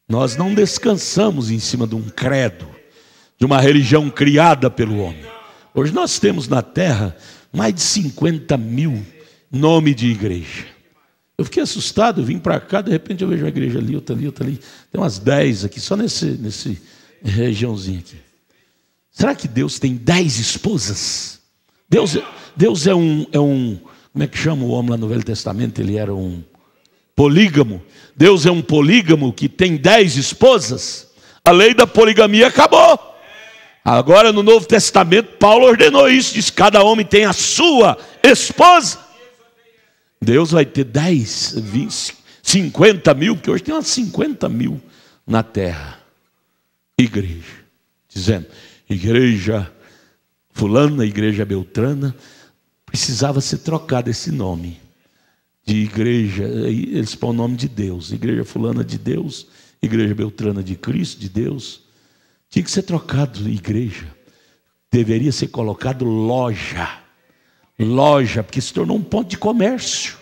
Nós não descansamos em cima de um credo, de uma religião criada pelo homem. Hoje nós temos na terra mais de 50 mil nomes de igreja. Eu fiquei assustado, eu vim para cá, de repente eu vejo uma igreja ali, outra ali, outra ali. Tem umas 10 aqui, só nesse regiãozinho aqui. Será que Deus tem 10 esposas? Deus é um, como é que chama o homem lá no Velho Testamento? Ele era um polígamo. Deus é um polígamo que tem 10 esposas. A lei da poligamia acabou. Agora no Novo Testamento Paulo ordenou isso, diz: cada homem tem a sua esposa. Deus vai ter 10, 20, 50 mil, porque hoje tem umas 50 mil na terra. Igreja, dizendo, igreja fulana, igreja beltrana, precisava ser trocado esse nome de igreja. Eles põem o nome de Deus, igreja fulana de Deus, igreja beltrana de Cristo, de Deus. Tinha que ser trocado igreja. Deveria ser colocado loja, porque se tornou um ponto de comércio.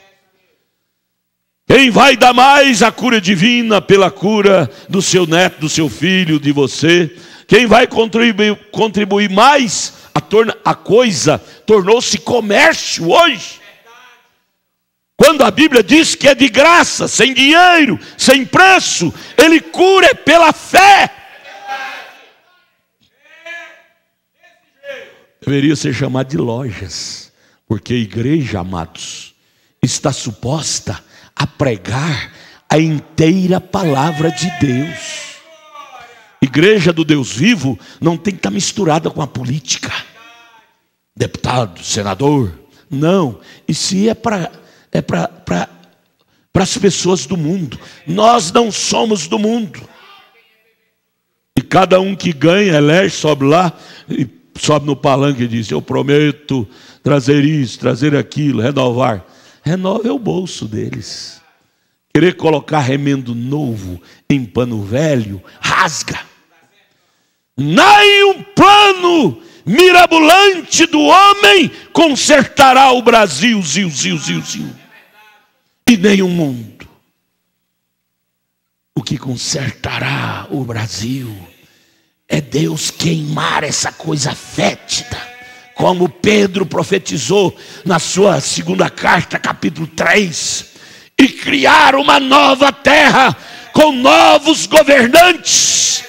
Quem vai dar mais a cura divina pela cura do seu neto, do seu filho, de você? Quem vai contribuir mais? A coisa tornou-se comércio hoje. Quando a Bíblia diz que é de graça, sem dinheiro, sem preço, Ele cura pela fé. Deveria ser chamado de lojas, porque a igreja, amados, está suposta a pregar a inteira palavra de Deus. Igreja do Deus vivo não tem que estar misturada com a política. Deputado, senador, não. Isso é para as pessoas do mundo. Nós não somos do mundo. E cada um que ganha, elege, sobe lá e sobe no palanque e diz: eu prometo trazer isso, trazer aquilo, renovar Renova o bolso deles. Querer colocar remendo novo em pano velho, rasga. Nem um plano mirabolante do homem consertará o Brasil, e nem o mundo. O que consertará o Brasil é Deus queimar essa coisa fétida, como Pedro profetizou na sua segunda carta, capítulo 3, e criar uma nova terra com novos governantes.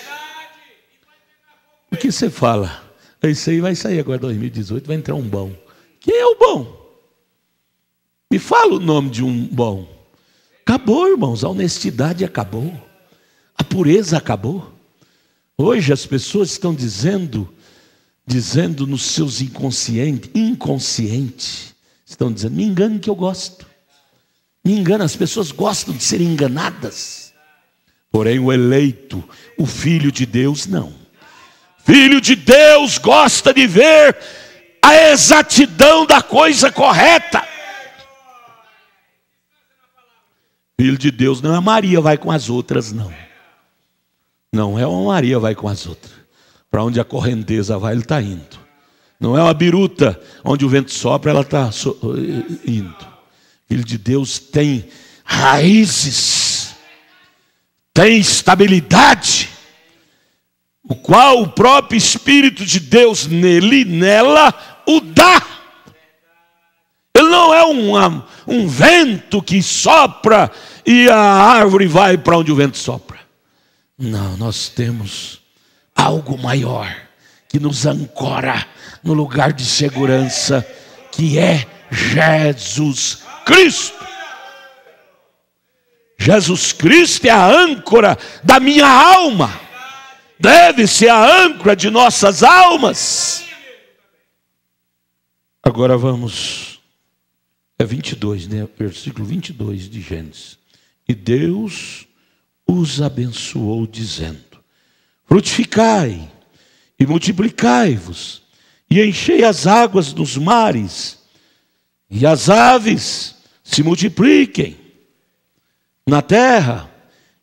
O que você fala? Isso aí vai sair agora 2018, vai entrar um bom. Quem é o bom? Me fala o nome de um bom. Acabou, irmãos, a honestidade acabou. A pureza acabou. Hoje as pessoas estão dizendo nos seus inconscientes, estão dizendo, me engane que eu gosto. Me engana, as pessoas gostam de serem enganadas. Porém o eleito, o Filho de Deus, não. Filho de Deus gosta de ver a exatidão da coisa correta. Filho de Deus não é Maria vai com as outras, não. Não é uma Maria vai com as outras. Para onde a correnteza vai, ele está indo. Não é uma biruta, onde o vento sopra, ela está indo. Filho de Deus tem raízes, tem estabilidade, o qual o próprio Espírito de Deus nele, nela, o dá. Ele não é um vento que sopra e a árvore vai para onde o vento sopra. Não, nós temos algo maior que nos ancora no lugar de segurança, que é Jesus Cristo. Jesus Cristo é a âncora da minha alma. Deve ser a âncora de nossas almas. Agora vamos, 22, né? Versículo 22 de Gênesis. E Deus os abençoou, dizendo: frutificai e multiplicai-vos, e enchei as águas dos mares, e as aves se multipliquem na terra.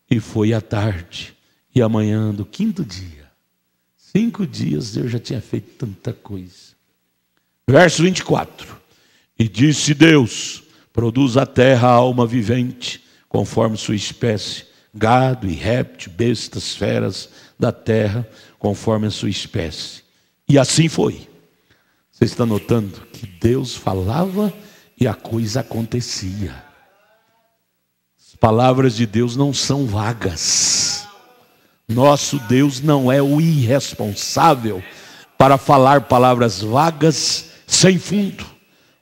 E foi a tarde e a manhã do quinto dia. 5 dias Deus já tinha feito tanta coisa. Verso 24. E disse Deus: produz a terra alma vivente, conforme sua espécie, gado e réptil, bestas, feras da terra, conforme a sua espécie. E assim foi. Você está notando que Deus falava e a coisa acontecia. As palavras de Deus não são vagas. Nosso Deus não é o irresponsável para falar palavras vagas sem fundo.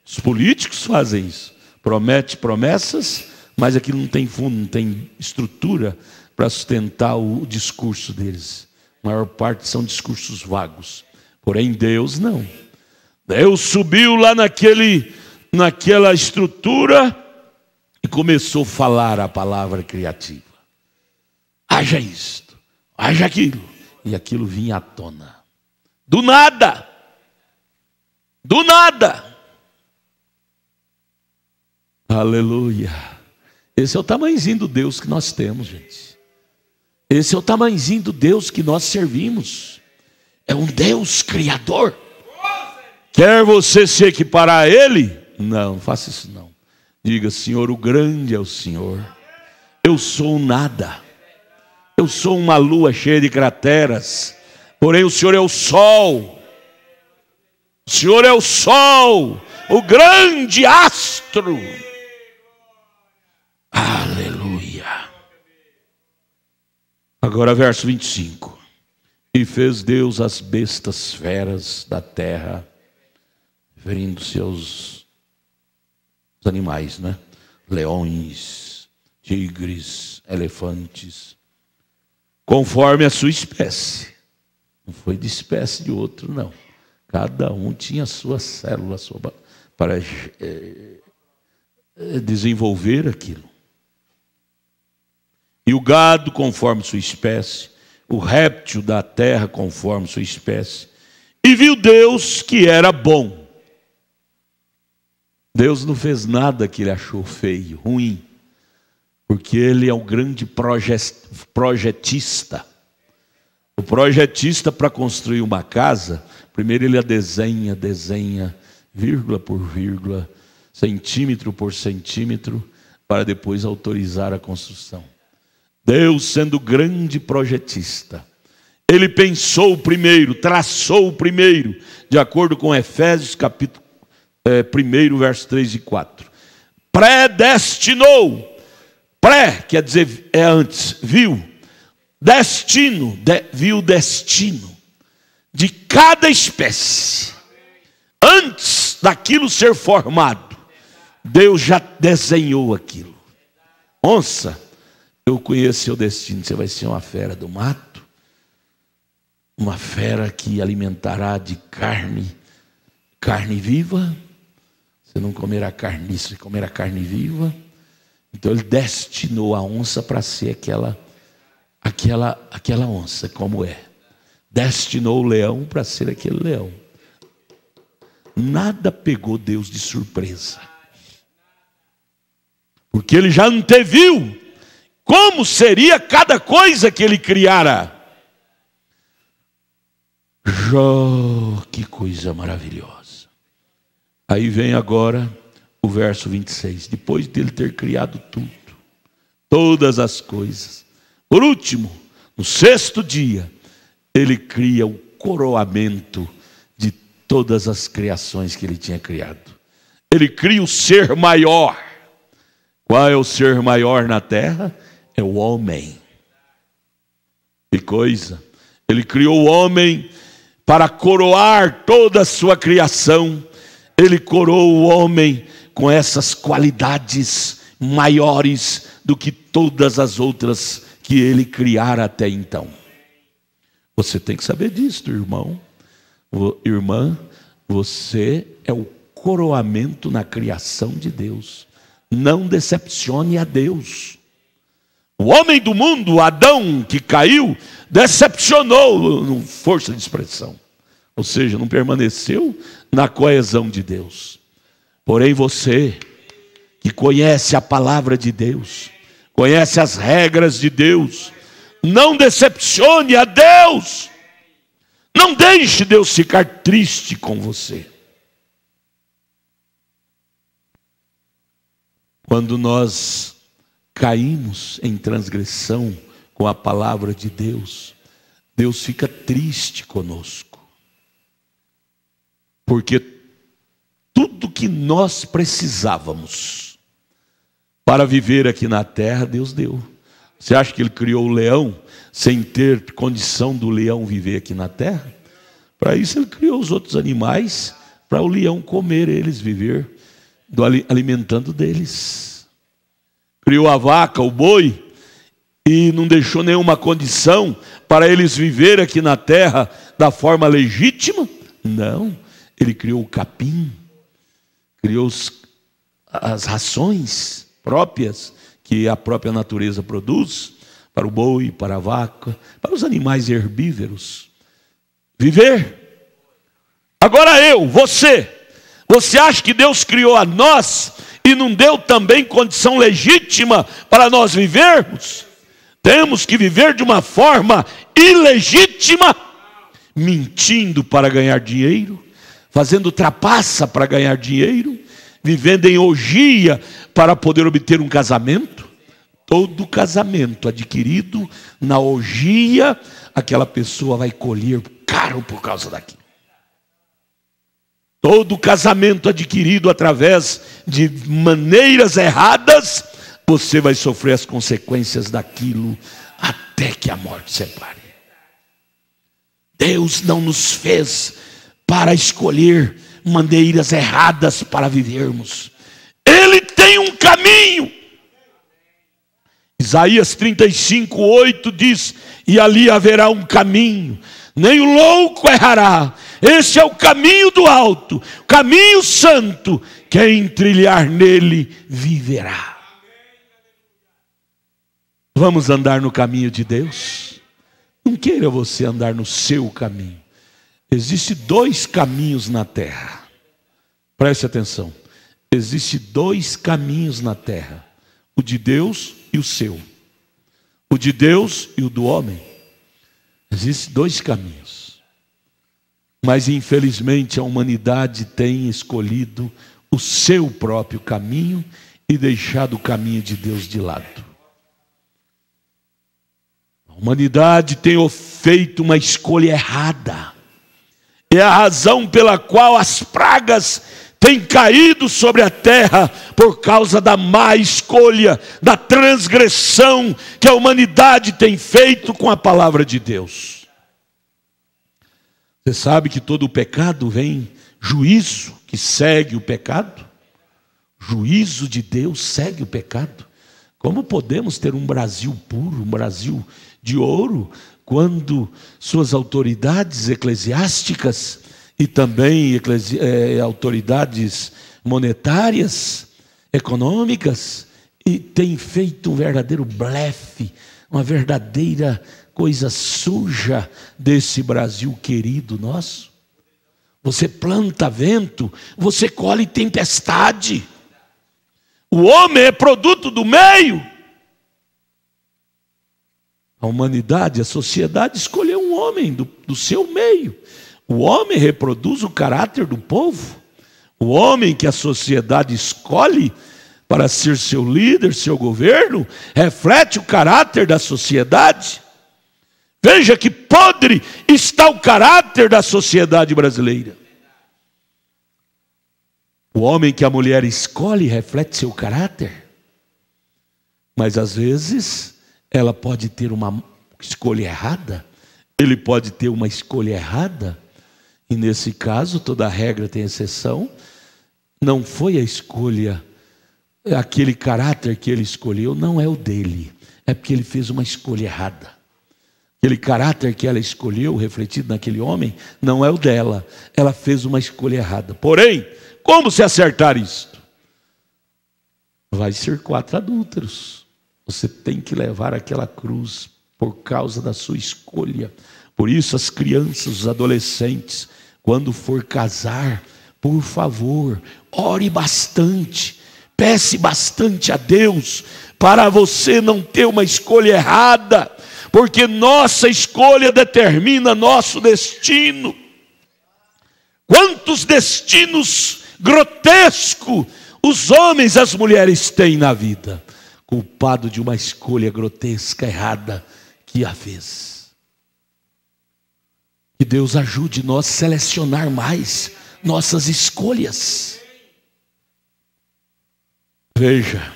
Os políticos fazem isso. Promete promessas, mas aquilo não tem fundo, não tem estrutura para sustentar o discurso deles. A maior parte são discursos vagos. Porém Deus não. Deus subiu lá naquela estrutura e começou a falar a palavra criativa. Haja isto, haja aquilo. E aquilo vinha à tona. Do nada. Do nada. Aleluia. Esse é o tamanhozinho do Deus que nós temos, gente. Esse é o tamanhozinho do Deus que nós servimos. É um Deus criador. Quer você se equiparar a Ele? Não, faça isso não. Diga: Senhor, o grande é o Senhor. Eu sou nada. Eu sou uma lua cheia de crateras. Porém o Senhor é o sol. O Senhor é o sol, o grande astro. Aleluia. Agora verso 25. E fez Deus as bestas feras da terra, referindo-se aos animais, né? Leões, tigres, elefantes, conforme a sua espécie. Não foi de espécie de outro, não. Cada um tinha a sua célula para desenvolver aquilo. E o gado conforme sua espécie, o réptil da terra conforme sua espécie. E viu Deus que era bom. Deus não fez nada que ele achou feio, ruim, porque ele é um grande projetista. O projetista, para construir uma casa, primeiro ele a desenha, vírgula por vírgula, centímetro por centímetro, para depois autorizar a construção. Deus, sendo grande projetista, ele pensou primeiro, traçou primeiro, de acordo com Efésios capítulo 1, versos 3 e 4. Predestinou, quer dizer, é antes, viu o destino de cada espécie. Antes daquilo ser formado, Deus já desenhou aquilo. Onça, eu conheço seu destino, você vai ser uma fera do mato, uma fera que alimentará de carne viva. Você não comerá carniça, você comerá carne viva. Então ele destinou a onça para ser aquela onça, como é. Destinou o leão para ser aquele leão. Nada pegou Deus de surpresa, porque ele já anteviu como seria cada coisa que ele criara. Que coisa maravilhosa. Aí vem agora o verso 26. Depois dele ter criado tudo, todas as coisas, por último, no sexto dia, ele cria o coroamento de todas as criações que ele tinha criado. Ele cria o ser maior. Qual é o ser maior na terra? É o homem. Que coisa! Ele criou o homem para coroar toda a sua criação. Ele coroou o homem com essas qualidades maiores do que todas as outras que ele criara até então. Você tem que saber disso, irmão. Irmã, você é o coroamento na criação de Deus. Não decepcione a Deus. O homem do mundo, Adão, que caiu, decepcionou, força de expressão. Ou seja, não permaneceu na coesão de Deus. Porém você, que conhece a palavra de Deus, conhece as regras de Deus, não decepcione a Deus. Não deixe Deus ficar triste com você. Quando nós caímos em transgressão com a palavra de Deus, Deus fica triste conosco. Porque tudo que nós precisávamos para viver aqui na terra, Deus deu. Você acha que ele criou o leão sem ter condição do leão viver aqui na terra? Para isso ele criou os outros animais, para o leão comer eles, viver alimentando deles. Criou a vaca, o boi, e não deixou nenhuma condição para eles viver aqui na terra da forma legítima? Não, ele criou o capim, criou as rações próprias que a própria natureza produz para o boi, para a vaca, para os animais herbívoros viver. Agora você acha que Deus criou a nós e não deu também condição legítima para nós vivermos? Temos que viver de uma forma ilegítima, mentindo para ganhar dinheiro, fazendo trapaça para ganhar dinheiro, vivendo em orgia para poder obter um casamento. Todo casamento adquirido na orgia, aquela pessoa vai colher caro por causa daquilo. Todo casamento adquirido através de maneiras erradas, você vai sofrer as consequências daquilo até que a morte separe. Deus não nos fez para escolher maneiras erradas para vivermos. Ele tem um caminho. Isaías 35:8 diz: e ali haverá um caminho, nem o louco errará. Esse é o caminho do alto, o caminho santo. Quem trilhar nele viverá. Vamos andar no caminho de Deus? Não queira você andar no seu caminho. Existem dois caminhos na terra. Preste atenção. Existem dois caminhos na terra: o de Deus e o seu, o de Deus e o do homem. Existem dois caminhos, mas infelizmente a humanidade tem escolhido o seu próprio caminho e deixado o caminho de Deus de lado. A humanidade tem feito uma escolha errada. É a razão pela qual as pragas têm caído sobre a terra, por causa da má escolha, da transgressão que a humanidade tem feito com a palavra de Deus. Você sabe que todo o pecado vem juízo que segue o pecado? Juízo de Deus segue o pecado. Como podemos ter um Brasil puro, um Brasil de ouro, quando suas autoridades eclesiásticas e também autoridades monetárias, econômicas, e têm feito um verdadeiro blefe, uma verdadeira coisa suja desse Brasil querido nosso? Você planta vento, você colhe tempestade. O homem é produto do meio. A humanidade, a sociedade escolheu um homem do seu meio. O homem reproduz o caráter do povo. O homem que a sociedade escolhe para ser seu líder, seu governo, reflete o caráter da sociedade. Veja que podre está o caráter da sociedade brasileira. O homem que a mulher escolhe reflete seu caráter. Mas às vezes ela pode ter uma escolha errada, ele pode ter uma escolha errada, e nesse caso, toda regra tem exceção. Não foi a escolha, aquele caráter que ele escolheu não é o dele, é porque ele fez uma escolha errada. Aquele caráter que ela escolheu, refletido naquele homem, não é o dela, ela fez uma escolha errada. Porém, como se acertar isto? Vai ser 4 adúlteros. Você tem que levar aquela cruz por causa da sua escolha. Por isso as crianças, os adolescentes, quando for casar, por favor, ore bastante, peça bastante a Deus, para você não ter uma escolha errada, porque nossa escolha determina nosso destino. Quantos destinos grotescos os homens e as mulheres têm na vida, culpado de uma escolha grotesca, errada, que a fez. Que Deus ajude nós a selecionar mais nossas escolhas. Veja,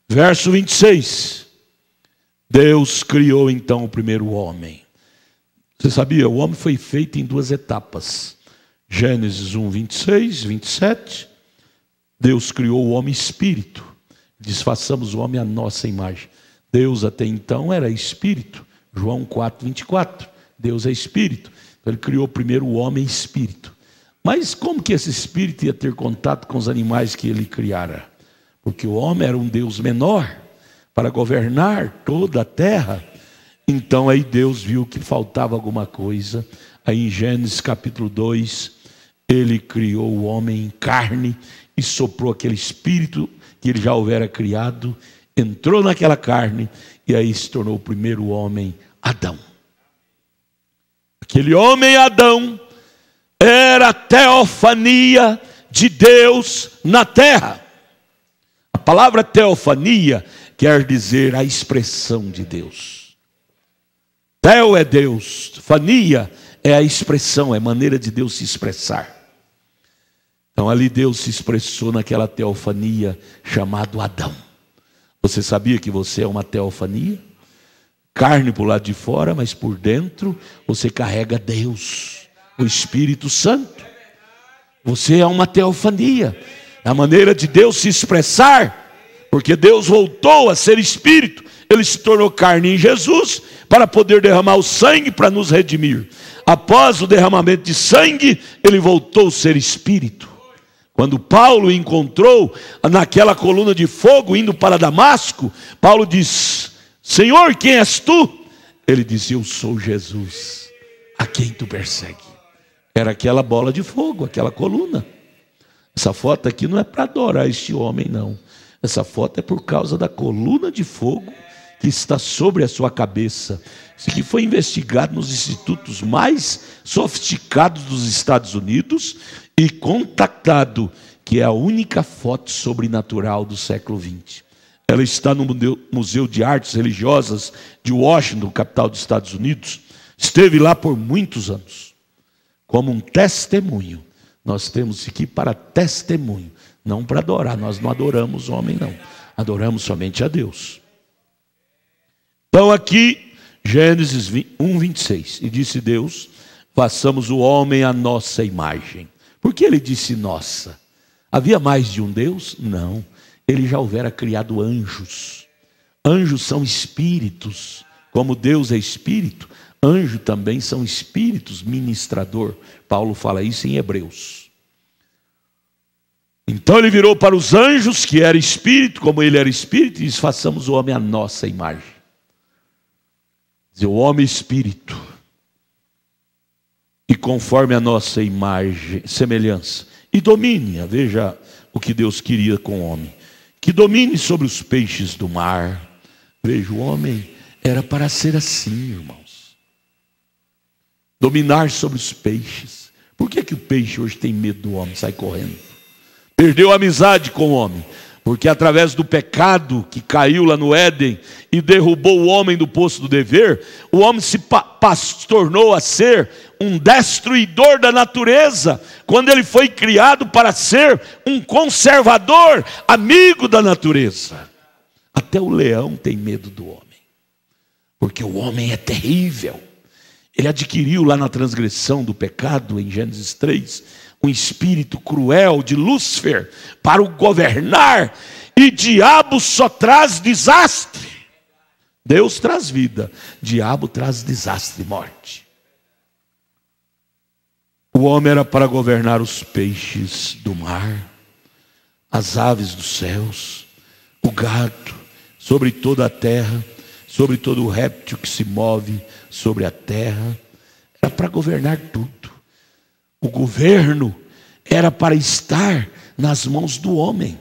verso 26. Deus criou então o primeiro homem. Você sabia? O homem foi feito em 2 etapas. Gênesis 1, 26, 27. Deus criou o homem espírito. Diz, façamos o homem à nossa imagem. Deus até então era espírito. João 4, 24. Deus é espírito. Então ele criou primeiro o homem espírito. Mas como que esse espírito ia ter contato com os animais que ele criara? Porque o homem era um Deus menor para governar toda a terra. Então aí Deus viu que faltava alguma coisa. Aí em Gênesis capítulo 2, ele criou o homem em carne e soprou aquele espírito que ele já houvera criado, entrou naquela carne e aí se tornou o primeiro homem, Adão. Aquele homem Adão era a teofania de Deus na terra. A palavra teofania quer dizer a expressão de Deus. Teo é Deus, fania é a expressão, é a maneira de Deus se expressar. Então ali Deus se expressou naquela teofania chamado Adão. Você sabia que você é uma teofania? Carne por lado de fora, mas por dentro você carrega Deus, o Espírito Santo. Você é uma teofania, é a maneira de Deus se expressar, porque Deus voltou a ser Espírito. Ele se tornou carne em Jesus para poder derramar o sangue para nos redimir. Após o derramamento de sangue, ele voltou a ser Espírito. Quando Paulo encontrou naquela coluna de fogo indo para Damasco, Paulo diz, Senhor, quem és tu? Ele disse, eu sou Jesus, a quem tu persegue. Era aquela bola de fogo, aquela coluna. Essa foto aqui não é para adorar este homem, não. Essa foto é por causa da coluna de fogo que está sobre a sua cabeça. Isso aqui foi investigado nos institutos mais sofisticados dos Estados Unidos e contactado que é a única foto sobrenatural do século XX. Ela está no Museu de Artes Religiosas de Washington, capital dos Estados Unidos. Esteve lá por muitos anos, como um testemunho. Nós temos aqui para testemunho, não para adorar. Nós não adoramos o homem, não. Adoramos somente a Deus. Então aqui, Gênesis 1, 26. E disse Deus, façamos o homem à nossa imagem. Por que ele disse nossa? Havia mais de um Deus? Não. Ele já houvera criado anjos. Anjos são espíritos. Como Deus é espírito, anjo também são espíritos ministrador. Paulo fala isso em Hebreus. Então ele virou para os anjos, que era espírito, como ele era espírito, e disse, façamos o homem à nossa imagem. O homem espírito. E conforme a nossa imagem, semelhança. E domine, veja o que Deus queria com o homem. Que domine sobre os peixes do mar. Veja, o homem era para ser assim, irmãos. Dominar sobre os peixes. Por que o peixe hoje tem medo do homem, sai correndo? Perdeu a amizade com o homem. Porque através do pecado que caiu lá no Éden e derrubou o homem do poço do dever, o homem se tornou a ser um destruidor da natureza, quando ele foi criado para ser um conservador, amigo da natureza. Até o leão tem medo do homem, porque o homem é terrível. Ele adquiriu lá na transgressão do pecado, em Gênesis 3, um espírito cruel de Lúcifer para o governar, e diabo só traz desastre. Deus traz vida, diabo traz desastre e morte. O homem era para governar os peixes do mar, as aves dos céus, o gado, sobre toda a terra, sobre todo o réptil que se move sobre a terra. Era para governar tudo. O governo era para estar nas mãos do homem.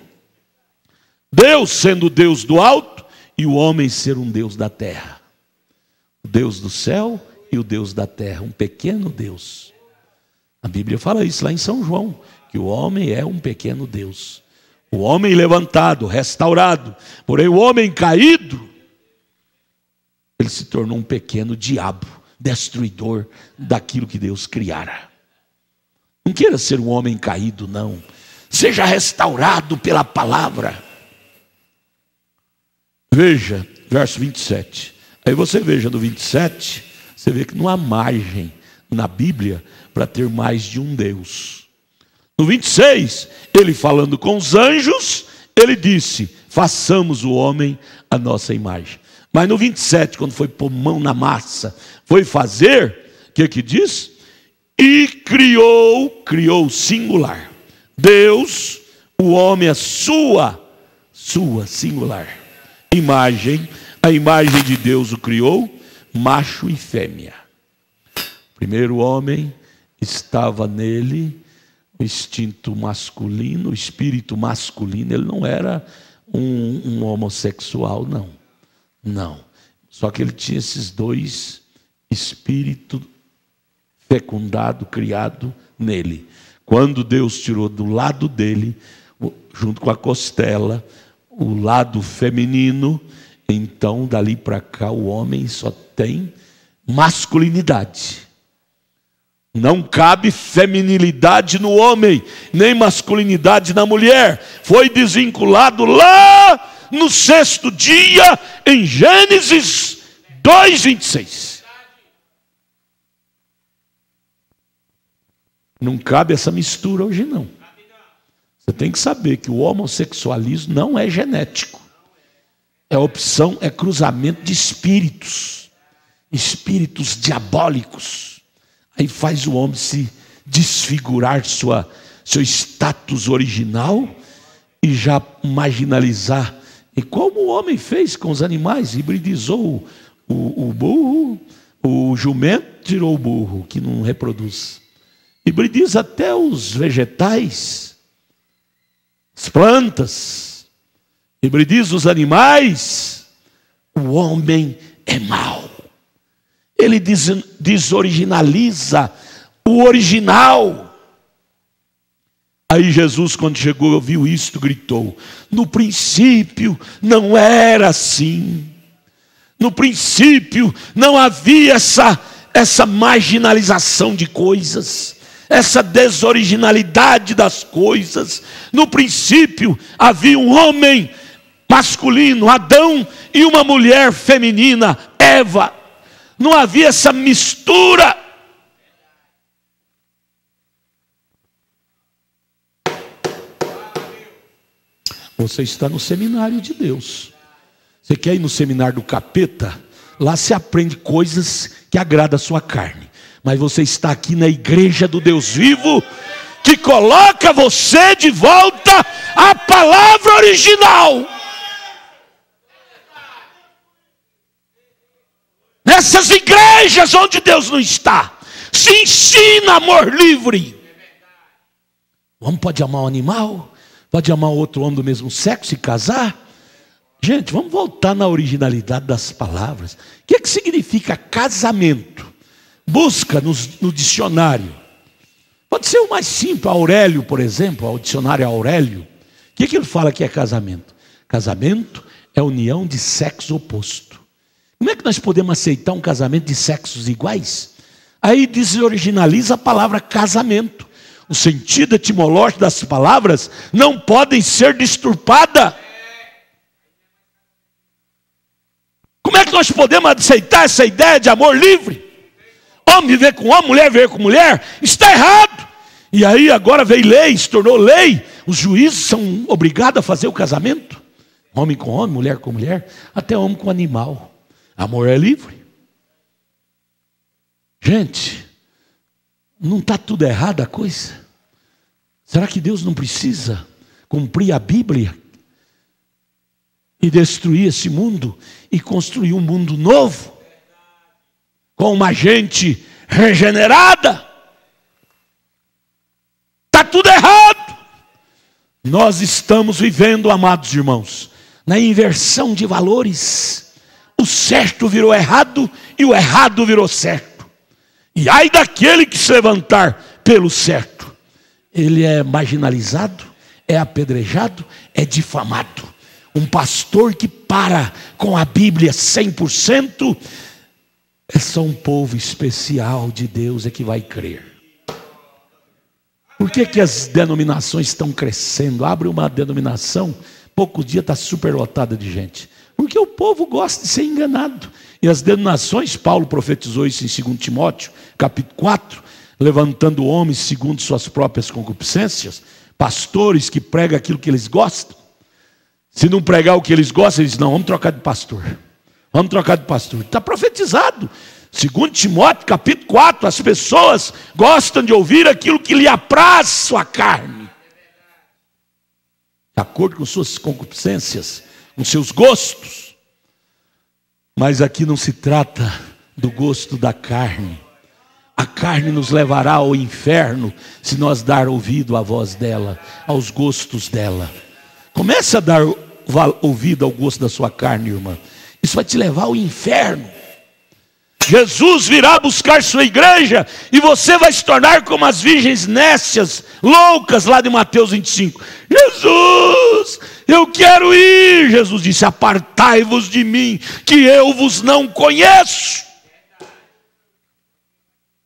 Deus sendo o Deus do alto e o homem ser um Deus da terra. O Deus do céu e o Deus da terra, um pequeno Deus. A Bíblia fala isso lá em São João, que o homem é um pequeno Deus. O homem levantado, restaurado, porém o homem caído, ele se tornou um pequeno diabo, destruidor daquilo que Deus criara. Não queira ser um homem caído, não. Seja restaurado pela palavra. Veja, verso 27. Aí você veja no 27, você vê que não há margem na Bíblia para ter mais de um Deus. No 26, ele falando com os anjos, ele disse, façamos o homem à nossa imagem. Mas no 27, quando foi pôr mão na massa, foi fazer, o que diz? E criou singular. Deus, o homem, a sua singular imagem, a imagem de Deus o criou, macho e fêmea. Primeiro homem, estava nele o instinto masculino, o espírito masculino. Ele não era um homossexual, não. Só que ele tinha esses dois espíritos fecundado, criado nele. Quando Deus tirou do lado dele, junto com a costela, o lado feminino, então dali para cá o homem só tem masculinidade. Não cabe feminilidade no homem, nem masculinidade na mulher. Foi desvinculado lá no sexto dia, em Gênesis 2:26. Não cabe essa mistura hoje, não. Você tem que saber que o homossexualismo não é genético. É opção, é cruzamento de espíritos. Espíritos diabólicos. Aí faz o homem se desfigurar seu status original e já marginalizar. E como o homem fez com os animais, hibridizou o burro, o jumento tirou o burro, que não reproduz. Hibridiza até os vegetais. as plantas, hibridiza os animais, o homem é mau. Ele desoriginaliza o original. Aí Jesus, quando chegou, ouviu isto, gritou: no princípio não era assim. No princípio não havia essa marginalização de coisas, essa desoriginalidade das coisas. No princípio havia um homem masculino, Adão, e uma mulher feminina, Eva. Não havia essa mistura. Você está no seminário de Deus. Você quer ir no seminário do capeta? Lá se aprende coisas que agradam a sua carne. Mas você está aqui na igreja do Deus vivo, que coloca você de volta à palavra original. Nessas igrejas onde Deus não está, se ensina amor livre. O homem pode amar um animal, pode amar outro homem do mesmo sexo e casar. Gente, vamos voltar na originalidade das palavras. O que significa casamento? Busca no dicionário. Pode ser o mais simples, Aurélio, por exemplo, o dicionário Aurélio. O que ele fala que é casamento? Casamento é união de sexo oposto. Como é que nós podemos aceitar um casamento de sexos iguais? Aí desoriginaliza a palavra casamento. O sentido etimológico das palavras não podem ser disturpadas. Como é que nós podemos aceitar essa ideia de amor livre? Homem viver com homem, mulher viver com mulher, está errado. E aí agora veio lei, se tornou lei. Os juízes são obrigados a fazer o casamento. Homem com homem, mulher com mulher, até homem com animal. Amor é livre. Gente, não está tudo errado a coisa? Será que Deus não precisa cumprir a Bíblia e destruir esse mundo e construir um mundo novo, com uma gente regenerada? Está tudo errado. Nós estamos vivendo, amados irmãos, na inversão de valores. O certo virou errado e o errado virou certo. E ai daquele que se levantar pelo certo, ele é marginalizado, é apedrejado, é difamado. Um pastor que para com a Bíblia 100%, é só um povo especial de Deus é que vai crer. Por que as denominações estão crescendo? Abre uma denominação, poucos dias está superlotada de gente. Porque o povo gosta de ser enganado. E as denominações, Paulo profetizou isso em 2 Timóteo, capítulo 4, levantando homens segundo suas próprias concupiscências, pastores que pregam aquilo que eles gostam. Se não pregar o que eles gostam, eles dizem: não, vamos trocar de pastor. Vamos trocar de pastor. Está profetizado. 2 Timóteo, capítulo 4, as pessoas gostam de ouvir aquilo que lhe apraz sua carne. De acordo com suas concupiscências, com seus gostos. Mas aqui não se trata do gosto da carne. A carne nos levará ao inferno se nós dar ouvido à voz dela, aos gostos dela. Comece a dar ouvido ao gosto da sua carne, irmã. Isso vai te levar ao inferno. Jesus virá buscar sua igreja e você vai se tornar como as virgens nécias, loucas, lá de Mateus 25. Jesus, eu quero ir. Jesus disse: apartai-vos de mim, que eu vos não conheço.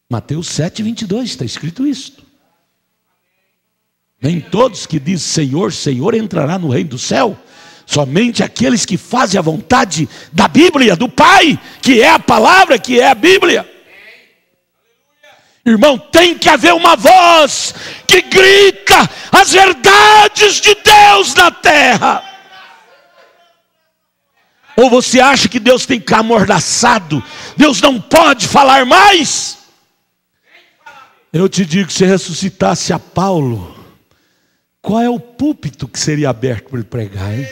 Mateus 7, 22, está escrito isso. Nem todos que dizem Senhor, Senhor entrará no reino do céu. Somente aqueles que fazem a vontade da Bíblia, do Pai, que é a palavra, que é a Bíblia. Irmão, tem que haver uma voz que grita as verdades de Deus na terra. Ou você acha que Deus tem que ficar amordaçado? Deus não pode falar mais? Eu te digo, se ressuscitasse a Paulo, qual é o púlpito que seria aberto para ele pregar, hein?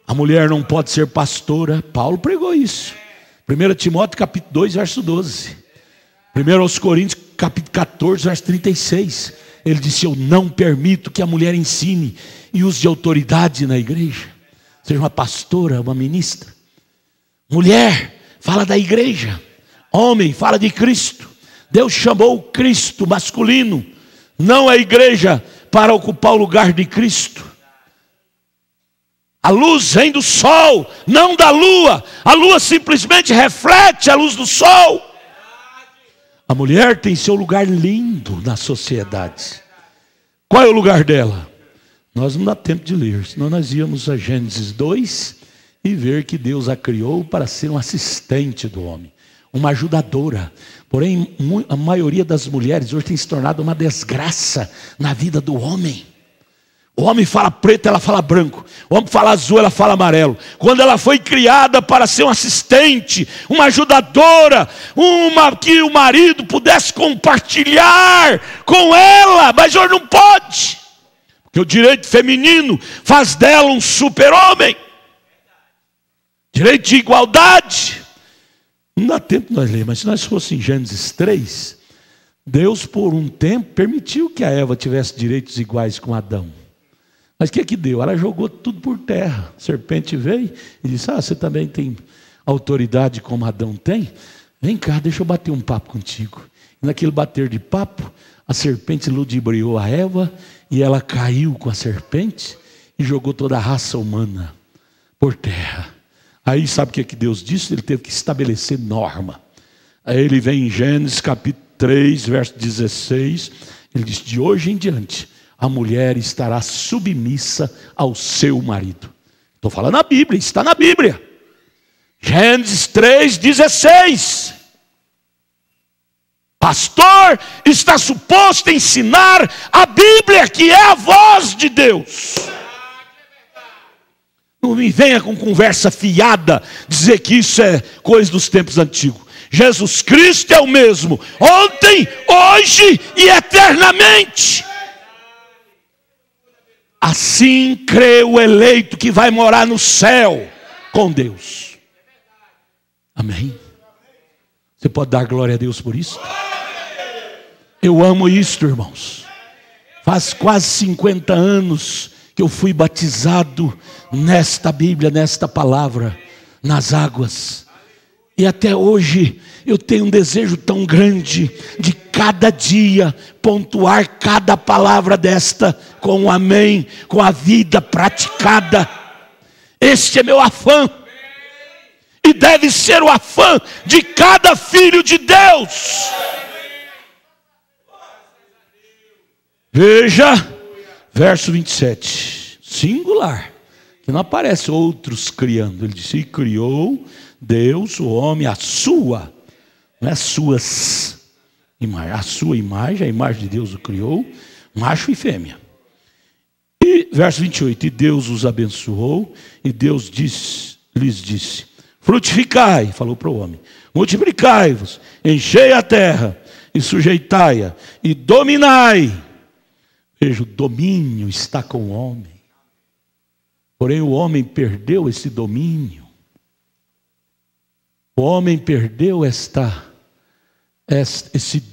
A mulher não pode ser pastora. Paulo pregou isso. 1 Timóteo capítulo 2, verso 12. 1 aos Coríntios capítulo 14, verso 36. Ele disse: eu não permito que a mulher ensine e use de autoridade na igreja. Seja uma pastora, uma ministra. Mulher, fala da igreja. Homem, fala de Cristo. Deus chamou o Cristo masculino, não a igreja, para ocupar o lugar de Cristo. A luz vem do sol, não da lua. A lua simplesmente reflete a luz do sol. A mulher tem seu lugar lindo na sociedade. Qual é o lugar dela? Nós não dá tempo de ler, senão nós íamos a Gênesis 2 e ver que Deus a criou para ser um assistente do homem, uma ajudadora. Porém, a maioria das mulheres hoje tem se tornado uma desgraça na vida do homem. O homem fala preto, ela fala branco. O homem fala azul, ela fala amarelo. Quando ela foi criada para ser um assistente, uma ajudadora, uma que o marido pudesse compartilhar com ela, mas hoje não pode, porque o direito feminino faz dela um super-homem. Direito de igualdade. Não dá tempo de nós ler, mas se nós fossemos em Gênesis 3, Deus por um tempo permitiu que a Eva tivesse direitos iguais com Adão. Mas o que deu? Ela jogou tudo por terra. A serpente veio e disse: você também tem autoridade como Adão tem? Vem cá, deixa eu bater um papo contigo. E naquele bater de papo, a serpente ludibriou a Eva e ela caiu com a serpente e jogou toda a raça humana por terra. Aí sabe o que Deus disse? Ele teve que estabelecer norma. Aí ele vem em Gênesis capítulo 3, verso 16. Ele diz: de hoje em diante, a mulher estará submissa ao seu marido. Estou falando na Bíblia, está na Bíblia. Gênesis 3, 16. Pastor está suposto a ensinar a Bíblia, que é a voz de Deus. Não me venha com conversa fiada, dizer que isso é coisa dos tempos antigos. Jesus Cristo é o mesmo, ontem, hoje e eternamente. Assim crê o eleito que vai morar no céu com Deus. Amém? Você pode dar glória a Deus por isso? Eu amo isto, irmãos. Faz quase 50 anos que eu fui batizado nesta Bíblia, nesta palavra, nas águas. E até hoje eu tenho um desejo tão grande de cada dia pontuar cada palavra desta com um amém, com a vida praticada. Este é meu afã. E deve ser o afã de cada filho de Deus. Veja, verso 27, singular, que não aparece outros criando. Ele disse: e criou Deus o homem à sua, não é as suas imagens, a sua imagem, a imagem de Deus o criou, macho e fêmea. E verso 28, e Deus os abençoou, e Deus lhes disse: frutificai, falou para o homem, multiplicai-vos, enchei a terra, e sujeitai-a, e dominai. Veja, o domínio está com o homem. Porém o homem perdeu esse domínio. O homem perdeu esse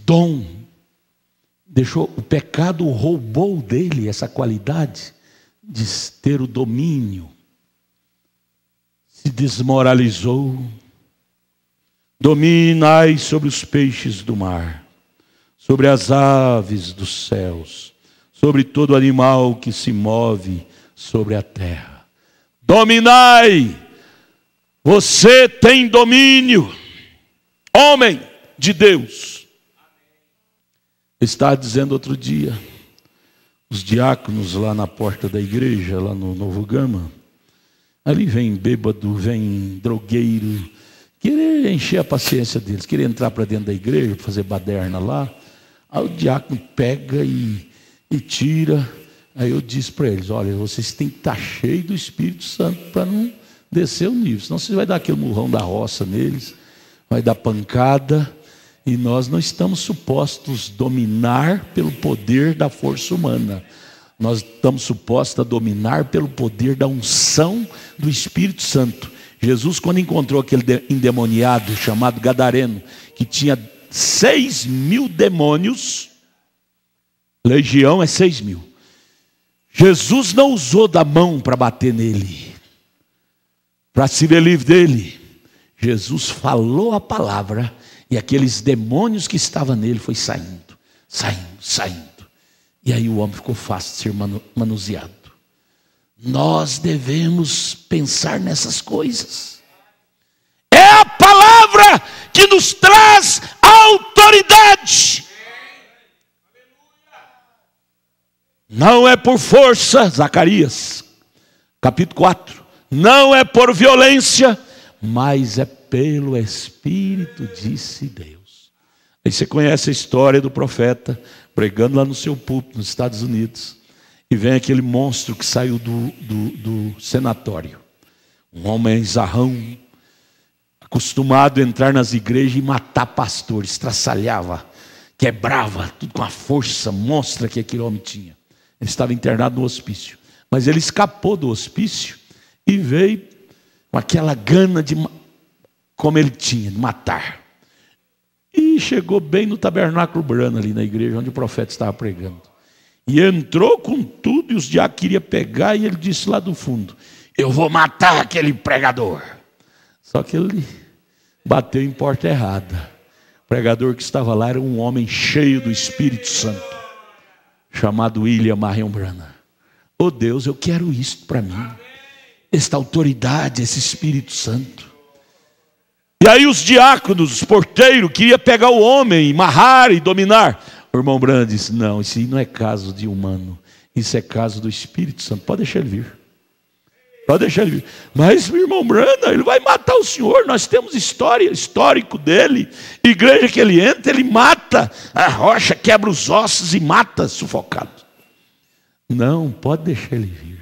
dom. Deixou, o pecado roubou dele essa qualidade de ter o domínio. Se desmoralizou. Dominai sobre os peixes do mar, sobre as aves dos céus, sobre todo animal que se move sobre a terra. Dominai. Você tem domínio. Homem de Deus. Estava dizendo outro dia, os diáconos lá na porta da igreja, lá no Novo Gama, ali vem bêbado, vem drogueiro, querer encher a paciência deles, querer entrar para dentro da igreja, fazer baderna lá. Aí o diácono pega e tira. Aí eu disse para eles: olha, vocês têm que estar cheios do Espírito Santo para não descer o nível, senão você vai dar aquele murrão da roça neles, vai dar pancada. E nós não estamos supostos a dominar pelo poder da força humana. Nós estamos supostos a dominar pelo poder da unção do Espírito Santo. Jesus, quando encontrou aquele endemoniado chamado Gadareno, que tinha 6.000 demônios, Legião é 6.000. Jesus não usou da mão para bater nele, para se ver livre dele. Jesus falou a palavra e aqueles demônios que estavam nele foi saindo, saindo, saindo. E aí o homem ficou fácil de ser manuseado. Nós devemos pensar nessas coisas. É a palavra que nos traz autoridade. Não é por força, Zacarias, capítulo 4. Não é por violência, mas é pelo Espírito, disse Deus. Aí você conhece a história do profeta pregando lá no seu púlpito nos Estados Unidos. E vem aquele monstro que saiu do senatório. Um homem zarrão, acostumado a entrar nas igrejas e matar pastores, estraçalhava, quebrava, tudo com a força monstra que aquele homem tinha. Ele estava internado no hospício. Mas ele escapou do hospício e veio com aquela gana de, como ele tinha, de matar. E chegou bem no tabernáculo Brano, ali na igreja onde o profeta estava pregando. E entrou com tudo, e os diáconos queriam pegar, e ele disse lá do fundo: eu vou matar aquele pregador. Só que ele bateu em porta errada. O pregador que estava lá era um homem cheio do Espírito Santo, chamado William Marion Branham. Oh Deus, eu quero isso para mim, esta autoridade, esse Espírito Santo. E aí os diáconos, os porteiros, queriam pegar o homem, amarrar e dominar. O irmão Branham disse: não, isso aí não é caso de humano, isso é caso do Espírito Santo. Pode deixar ele vir. Pode deixar ele vir. Mas o irmão Branham, ele vai matar o senhor. Nós temos histórico dele. Igreja que ele entra, ele mata a rocha, quebra os ossos e mata sufocado. Não, pode deixar ele vir.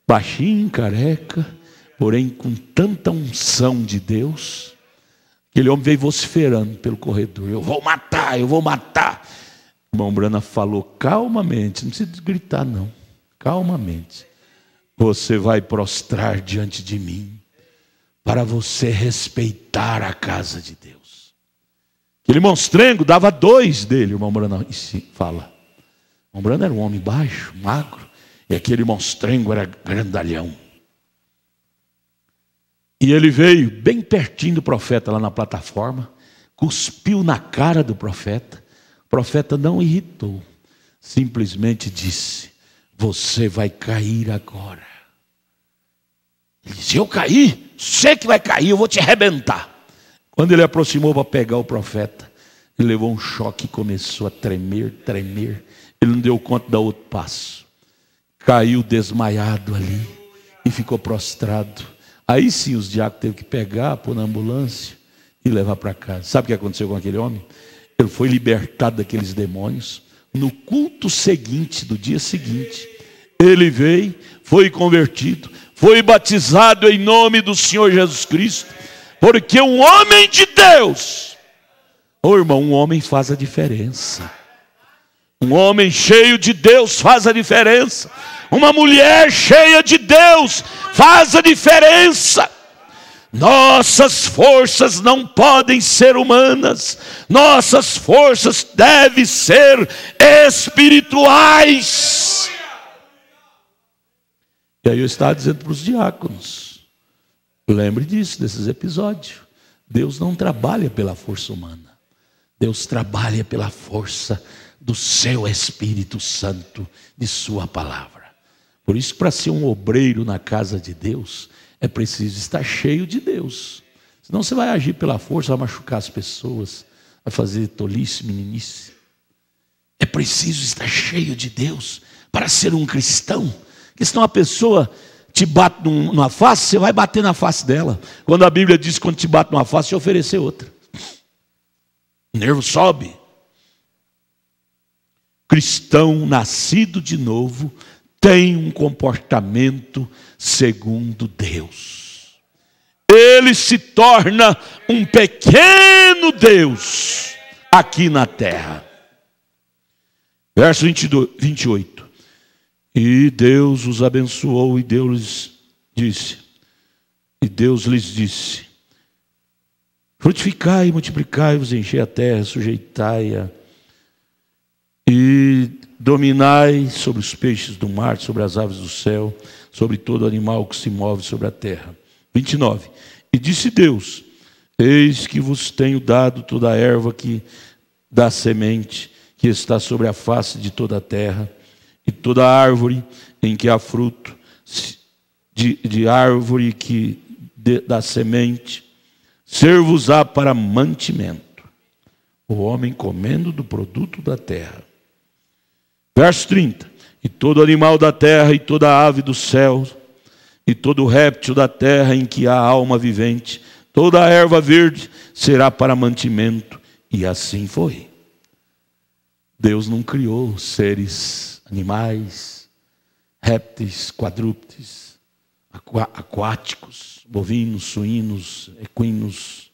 Baixinho, careca, porém com tanta unção de Deus. Aquele homem veio vociferando pelo corredor: eu vou matar, eu vou matar. O irmão Branham falou calmamente, não precisa gritar não, calmamente: você vai prostrar diante de mim, para você respeitar a casa de Deus. Aquele monstrengo dava 2 dele, o irmão Branham fala. O irmão Branham era um homem baixo, magro, e aquele monstrengo era grandalhão. E ele veio bem pertinho do profeta lá na plataforma, cuspiu na cara do profeta. O profeta não irritou, simplesmente disse: você vai cair agora. Ele disse: eu caí? Você que vai cair, eu vou te arrebentar. Quando ele aproximou para pegar o profeta, ele levou um choque e começou a tremer. Ele não deu conta de dar outro passo. Caiu desmaiado ali e ficou prostrado. Aí sim os diáconos teve que pegar, pôr na ambulância e levar para casa. Sabe o que aconteceu com aquele homem? Ele foi libertado daqueles demônios. No culto seguinte, do dia seguinte, ele veio, foi convertido, foi batizado em nome do Senhor Jesus Cristo. Porque um homem de Deus, ô irmão, um homem faz a diferença. Um homem cheio de Deus faz a diferença. Uma mulher cheia de Deus faz a diferença. Nossas forças não podem ser humanas. Nossas forças devem ser espirituais. E aí eu estava dizendo para os diáconos: lembre disso, desses episódios. Deus não trabalha pela força humana. Deus trabalha pela força do seu Espírito Santo, de sua palavra. Por isso, para ser um obreiro na casa de Deus, é preciso estar cheio de Deus. Senão você vai agir pela força, vai machucar as pessoas, vai fazer tolice, meninice. É preciso estar cheio de Deus para ser um cristão. Porque senão a pessoa te bate numa face, você vai bater na face dela. Quando a Bíblia diz que quando te bate numa face, te oferecer outra. O nervo sobe. Cristão nascido de novo tem um comportamento segundo Deus. Ele se torna um pequeno Deus aqui na terra. Verso 28. E Deus os abençoou e Deus lhes disse: frutificai e multiplicai-vos, enchei a terra, sujeitai-a, E dominai sobre os peixes do mar, sobre as aves do céu, sobre todo animal que se move sobre a terra. 29. E disse Deus: eis que vos tenho dado toda a erva que dá semente, que está sobre a face de toda a terra, e toda árvore em que há fruto, de árvore que dá semente, ser-vos-á para mantimento, o homem comendo do produto da terra. Verso 30. E todo animal da terra, e toda ave do céu, e todo réptil da terra em que há alma vivente, toda a erva verde será para mantimento. E assim foi. Deus não criou seres animais, répteis, quadrúpedes, aquáticos, bovinos, suínos, equinos.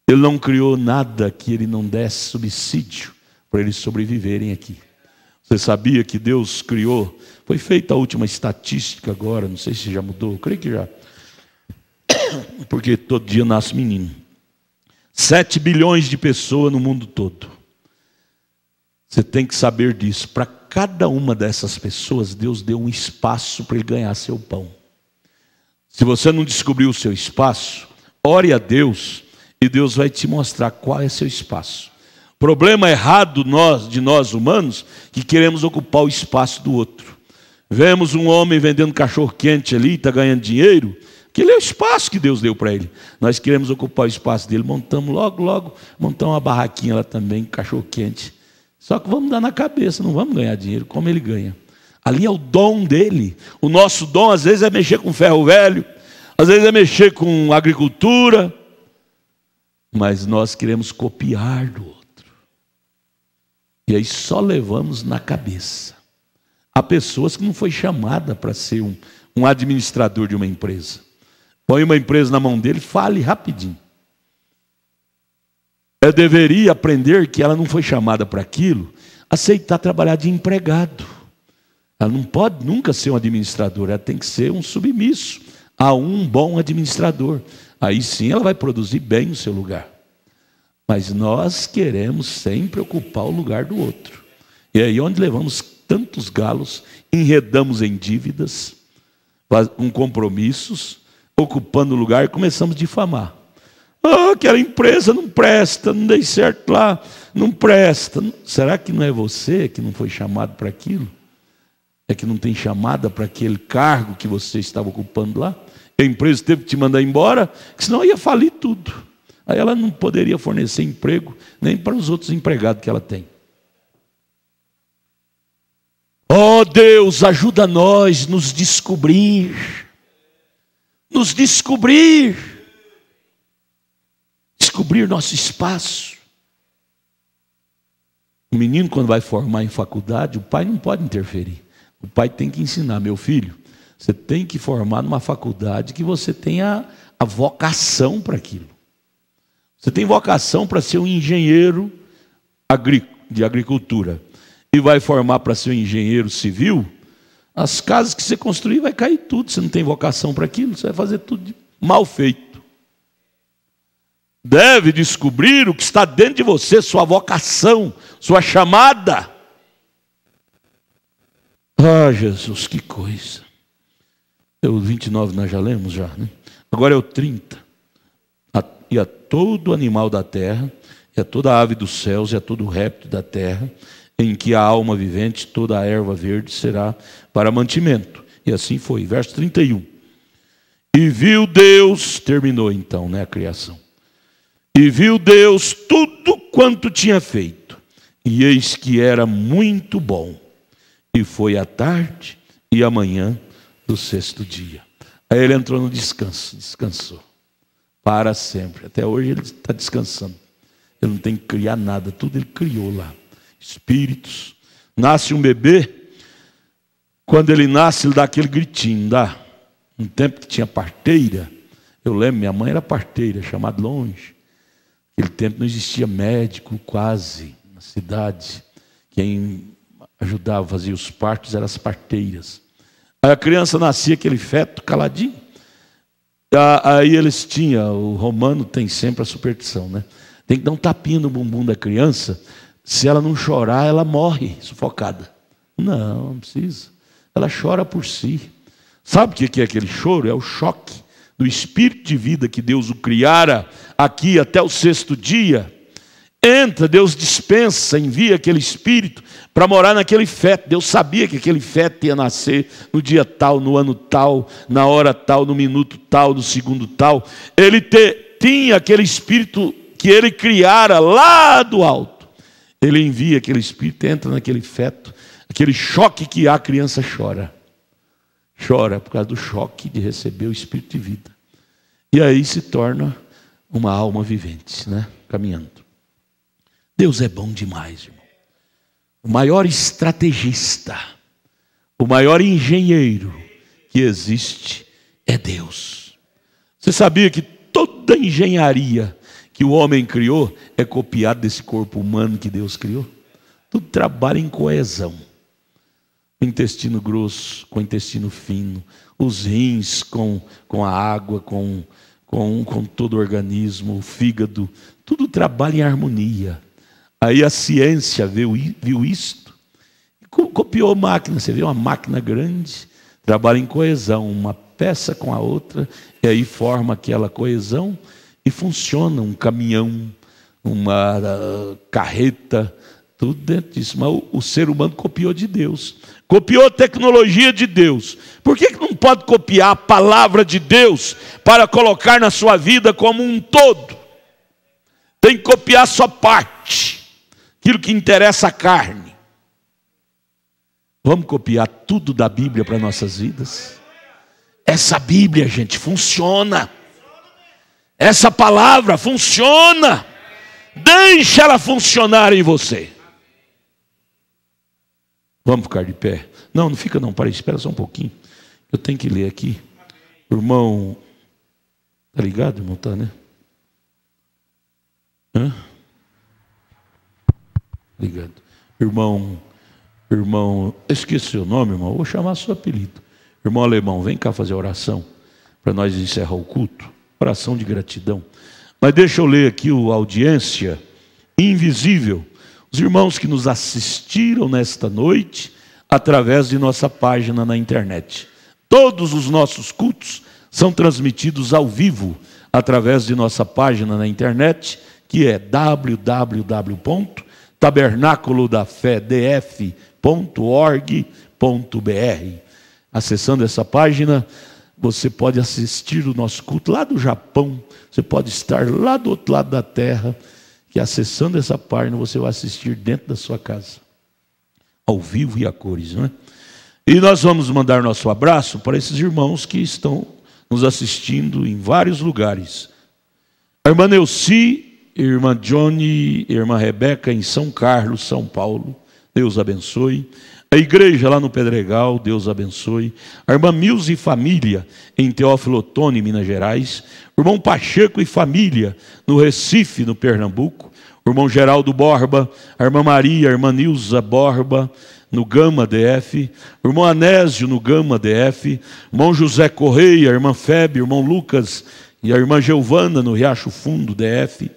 Ele não criou nada que ele não desse subsídio para eles sobreviverem aqui. Você sabia que Deus criou? Foi feita a última estatística agora, não sei se já mudou, eu creio que já. Porque todo dia nasce menino. 7 bilhões de pessoas no mundo todo. Você tem que saber disso. Para cada uma dessas pessoas, Deus deu um espaço para ele ganhar seu pão. Se você não descobriu o seu espaço, ore a Deus e Deus vai te mostrar qual é seu espaço. Problema errado de nós humanos, que queremos ocupar o espaço do outro. Vemos um homem vendendo cachorro quente ali, está ganhando dinheiro, aquele é o espaço que Deus deu para ele. Nós queremos ocupar o espaço dele, montamos logo, montamos uma barraquinha lá também, cachorro quente. Só que vamos dar na cabeça, não vamos ganhar dinheiro como ele ganha. Ali é o dom dele. O nosso dom às vezes é mexer com ferro velho, às vezes é mexer com agricultura, mas nós queremos copiar do outro. E aí só levamos na cabeça. Há pessoas que não foi chamada para ser um administrador de uma empresa. Põe uma empresa na mão dele, fale rapidinho. Ela deveria aprender que ela não foi chamada para aquilo, aceitar trabalhar de empregado. Ela não pode nunca ser um administrador, ela tem que ser um submisso a um bom administrador. Aí sim ela vai produzir bem no seu lugar. Mas nós queremos sempre ocupar o lugar do outro. E aí onde levamos tantos galos, enredamos em dívidas, com compromissos, ocupando o lugar e começamos a difamar. Aquela empresa não presta, não dei certo lá, não presta. Será que não é você que não foi chamado para aquilo? É que não tem chamada para aquele cargo que você estava ocupando lá? A empresa teve que te mandar embora, que senão ia falir tudo. Aí ela não poderia fornecer emprego nem para os outros empregados que ela tem. Oh Deus, ajuda nós nos descobrir. Nos descobrir. Descobrir nosso espaço. O menino, quando vai formar em faculdade, o pai não pode interferir. O pai tem que ensinar: meu filho, você tem que formar numa faculdade que você tenha a vocação para aquilo. Você tem vocação para ser um engenheiro de agricultura e vai formar para ser um engenheiro civil, as casas que você construir vai cair tudo. Você não tem vocação para aquilo, você vai fazer tudo mal feito. Deve descobrir o que está dentro de você, sua vocação, sua chamada. Ah, Jesus, que coisa. O 29 nós já lemos já, né? Agora é o 30. E a todo animal da terra, e a toda ave dos céus, e a todo réptil da terra, em que há alma vivente, toda a erva verde será para mantimento. E assim foi. Verso 31. E viu Deus, terminou então, né, a criação. E viu Deus tudo quanto tinha feito, e eis que era muito bom. E foi a tarde e a manhã do 6º dia. Aí ele entrou no descanso, descansou. Para sempre. Até hoje ele está descansando. Ele não tem que criar nada, tudo ele criou lá. Espíritos. Nasce um bebê, quando ele nasce, ele dá aquele gritinho, dá. Um tempo que tinha parteira, eu lembro, minha mãe era parteira, chamada longe. Naquele tempo não existia médico quase na cidade. Quem ajudava a fazer os partos eram as parteiras. Aí a criança nascia, aquele feto caladinho. Aí eles tinham, o romano tem sempre a superstição, né? Tem que dar um tapinha no bumbum da criança, se ela não chorar, ela morre sufocada. Não precisa. Ela chora por si. Sabe o que é aquele choro? É o choque do espírito de vida que Deus o criara aqui até o 6º dia. Entra, Deus dispensa, envia aquele espírito para morar naquele feto. Deus sabia que aquele feto ia nascer no dia tal, no ano tal, na hora tal, no minuto tal, no segundo tal. Ele tinha aquele espírito que ele criara lá do alto. Ele envia aquele espírito, entra naquele feto, aquele choque que a criança chora. Chora por causa do choque de receber o espírito de vida. E aí se torna uma alma vivente, né? Caminhando. Deus é bom demais, irmão. O maior estrategista, o maior engenheiro que existe é Deus. Você sabia que toda engenharia que o homem criou é copiada desse corpo humano que Deus criou? Tudo trabalha em coesão. O intestino grosso com o intestino fino, os rins com a água, com todo o organismo, o fígado, tudo trabalha em harmonia. Aí a ciência viu isto, copiou máquina. Você vê uma máquina grande, trabalha em coesão, uma peça com a outra, e aí forma aquela coesão e funciona um caminhão, uma carreta, tudo dentro disso. Mas o ser humano copiou de Deus, copiou a tecnologia de Deus. Por que não pode copiar a palavra de Deus para colocar na sua vida como um todo? Tem que copiar a sua parte, aquilo que interessa à carne. Vamos copiar tudo da Bíblia para nossas vidas? Essa Bíblia, gente, funciona. Essa palavra funciona. Deixa ela funcionar em você. Vamos ficar de pé? Não fica não, espera só um pouquinho. Eu tenho que ler aqui. Irmão, tá ligado, irmão? Tá, né? Ligado. Irmão, esqueci o nome, irmão. Vou chamar seu apelido. Irmão Alemão, vem cá fazer oração para nós encerrar o culto. Oração de gratidão. Mas deixa eu ler aqui a audiência invisível. Os irmãos que nos assistiram nesta noite através de nossa página na internet. Todos os nossos cultos são transmitidos ao vivo através de nossa página na internet, que é www.tabernaculodafedf.org.br. Acessando essa página, você pode assistir o nosso culto lá do Japão. Você pode estar lá do outro lado da terra, que acessando essa página você vai assistir dentro da sua casa, ao vivo e a cores, não é? E nós vamos mandar nosso abraço para esses irmãos que estão nos assistindo em vários lugares. A irmã Neuci, irmã Johnny, irmã Rebeca em São Carlos, São Paulo, Deus abençoe. A igreja lá no Pedregal, Deus abençoe. A irmã Milza e família em Teófilo Otoni, Minas Gerais. O irmão Pacheco e família no Recife, no Pernambuco. O irmão Geraldo Borba, a irmã Maria, a irmã Nilza Borba no Gama DF. O irmão Anésio no Gama DF. O irmão José Correia, a irmã Febe, o irmão Lucas e a irmã Giovana no Riacho Fundo DF.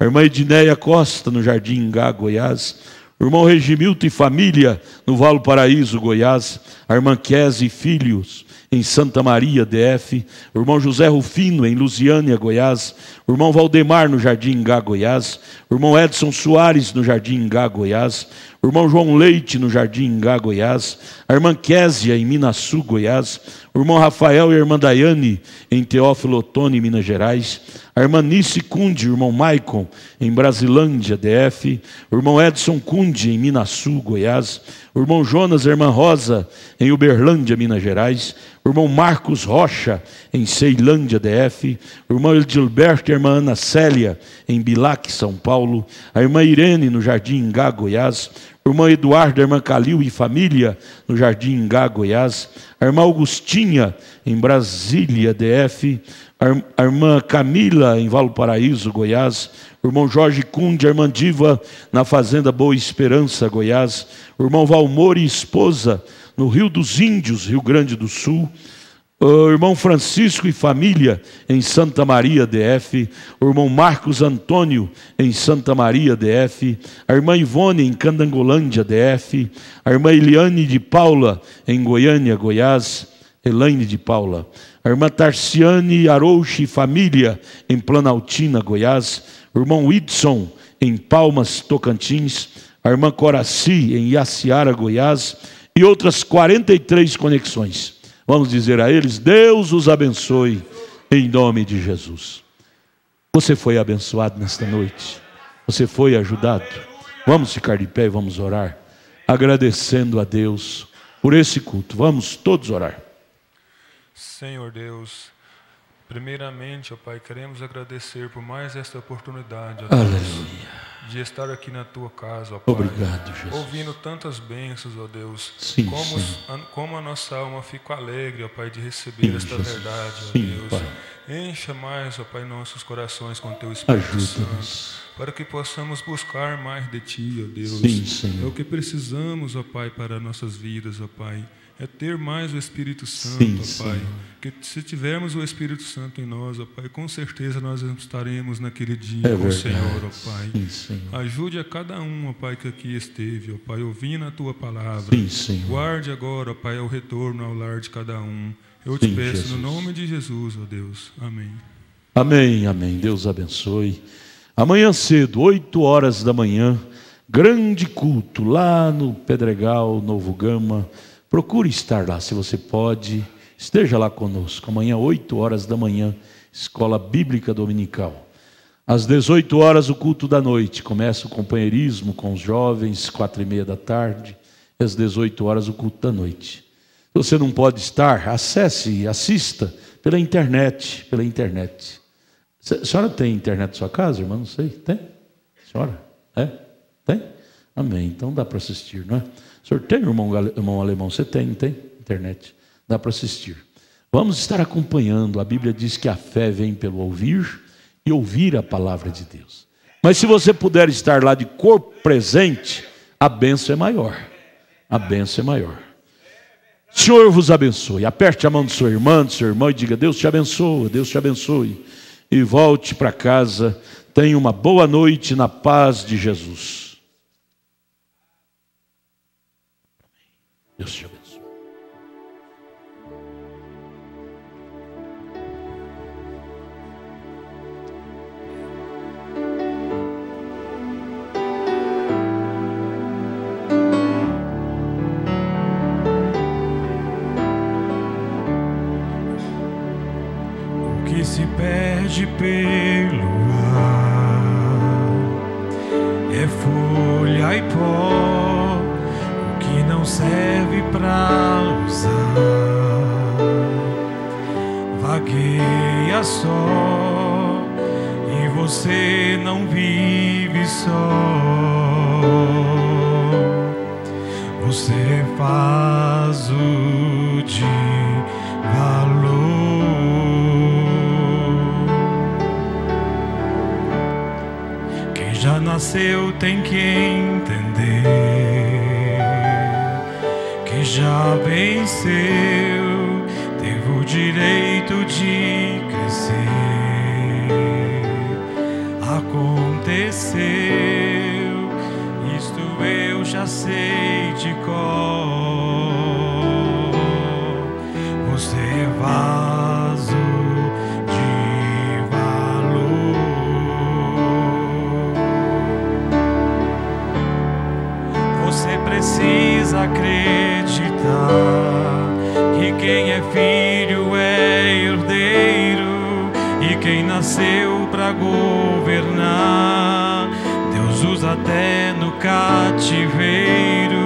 A irmã Edneia Costa no Jardim Ingá, Goiás. O irmão Regimilton e família no Valo Paraíso, Goiás. A irmã Kézia e filhos em Santa Maria, DF. O irmão José Rufino em Lusiânia, Goiás. O irmão Valdemar no Jardim Ingá, Goiás. O irmão Edson Soares no Jardim Ingá, Goiás. O irmão João Leite no Jardim Ingá, Goiás. A irmã Kézia em Minaçu, Goiás. O irmão Rafael e a irmã Daiane em Teófilo Otoni, Minas Gerais. A irmã Nice Cunde, o irmão Maicon em Brasilândia, DF. O irmão Edson Cunde em Minaçu, Goiás. O irmão Jonas e a irmã Rosa em Uberlândia, Minas Gerais. O irmão Marcos Rocha em Ceilândia, DF. O irmão Edilberto e a irmã Ana Célia em Bilac, São Paulo. A irmã Irene no Jardim Ingá, Goiás. O irmão Eduardo e a irmã Calil e família no Jardim Ingá, Goiás. A irmã Augustinha em Brasília, DF. A irmã Camila em Valparaíso, Goiás. O irmão Jorge Cunde, a irmã Diva na Fazenda Boa Esperança, Goiás. O irmão Valmor e esposa no Rio dos Índios, Rio Grande do Sul. O irmão Francisco e família em Santa Maria DF, o irmão Marcos Antônio em Santa Maria DF, a irmã Ivone em Candangolândia DF, a irmã Eliane de Paula em Goiânia, Goiás, Elaine de Paula, a irmã Tarciane Arouche e família em Planaltina, Goiás, o irmão Whitson em Palmas, Tocantins, a irmã Coraci em Iaciara, Goiás e outras 43 conexões. Vamos dizer a eles: Deus os abençoe em nome de Jesus. Você foi abençoado nesta noite? Você foi ajudado? Vamos ficar de pé e vamos orar, agradecendo a Deus por esse culto. Vamos todos orar. Senhor Deus, primeiramente, ó Pai, queremos agradecer por mais esta oportunidade, ó Deus, de estar aqui na Tua casa, ó Pai. Obrigado, Jesus. Ouvindo tantas bênçãos, ó Deus. Sim, como a nossa alma fica alegre, ó Pai, de receber sim, esta Jesus. verdade, ó Sim, Deus. Pai. Encha mais, ó Pai, nossos corações com Teu Espírito Santo, para que possamos buscar mais de Ti, ó Deus. Sim, Senhor. É o que precisamos, ó Pai, para nossas vidas, ó Pai. É ter mais o Espírito Santo, Sim, ó Pai. Que se tivermos o Espírito Santo em nós, ó Pai, com certeza nós estaremos naquele dia com o Senhor, ó Pai. Sim, Senhor. Ajude a cada um, ó Pai, que aqui esteve, ó Pai, ouvindo a Tua palavra. Sim, Senhor. Guarde agora, ó Pai, o retorno ao lar de cada um. Eu te Sim, peço Jesus. no nome de Jesus, ó Deus. Amém. Amém, amém. Deus abençoe. Amanhã cedo, 8 horas da manhã, grande culto lá no Pedregal, Novo Gama. Procure estar lá, se você pode, esteja lá conosco. Amanhã, 8 horas da manhã, Escola Bíblica Dominical. Às 18 horas, o culto da noite. Começa o companheirismo com os jovens, 4:30 da tarde. E às 18 horas, o culto da noite. Se você não pode estar, acesse e assista pela internet. Pela internet. A senhora tem internet na sua casa, irmã? Não sei. Tem? A senhora? É? Tem? Amém. Então dá para assistir, não é? O senhor tem, irmão alemão? Você tem, não tem? Internet. Dá para assistir. Vamos estar acompanhando. A Bíblia diz que a fé vem pelo ouvir e ouvir a palavra de Deus. Mas se você puder estar lá de corpo presente, a bênção é maior. A bênção é maior. Senhor vos abençoe. Aperte a mão do seu irmão e diga: Deus te abençoe, Deus te abençoe. E volte para casa. Tenha uma boa noite na paz de Jesus. Deus te abençoe. O que se perde pelo ar é folha e pó, o que não serve pra usar vagueia só, e você não vive só. Você faz o de valor. Quem já nasceu tem que entender, quem já venceu teve o direito de crescer. Aconteceu, isto eu já sei de cor. Você é vaso de valor. Você precisa acreditar que quem é filho é herdeiro, e quem nasceu para governar Deus usa até no cativeiro.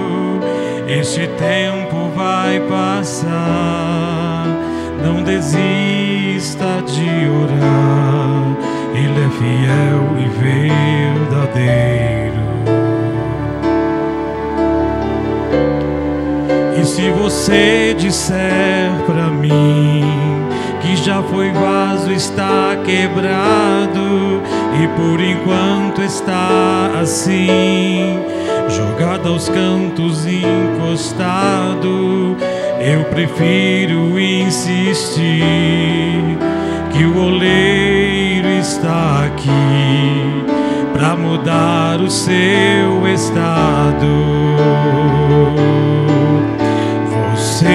Este tempo vai passar, não desista de orar, Ele é fiel e verdadeiro. E se você disser pra mim que já foi vaso, está quebrado, e por enquanto está assim, jogado aos cantos, encostado, Eu prefiro insistir que o oleiro está aqui para mudar o seu estado. Você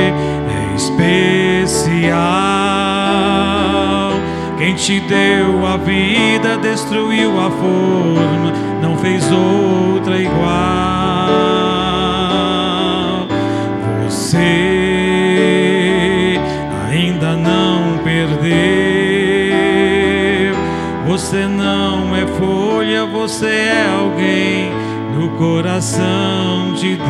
é especial. Quem te deu a vida destruiu a forma, não fez outra igual. Você ainda não perdeu. Você não é folha, você é alguém no coração de Deus.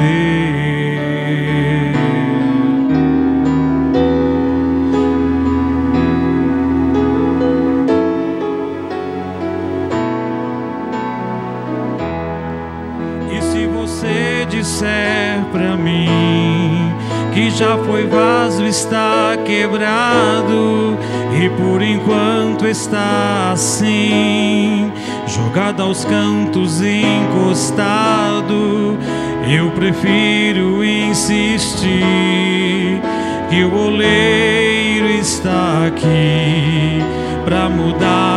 E se você disser pra mim que já foi vaso, está quebrado, e por enquanto está assim, jogado aos cantos, encostado, eu prefiro insistir que o oleiro está aqui para mudar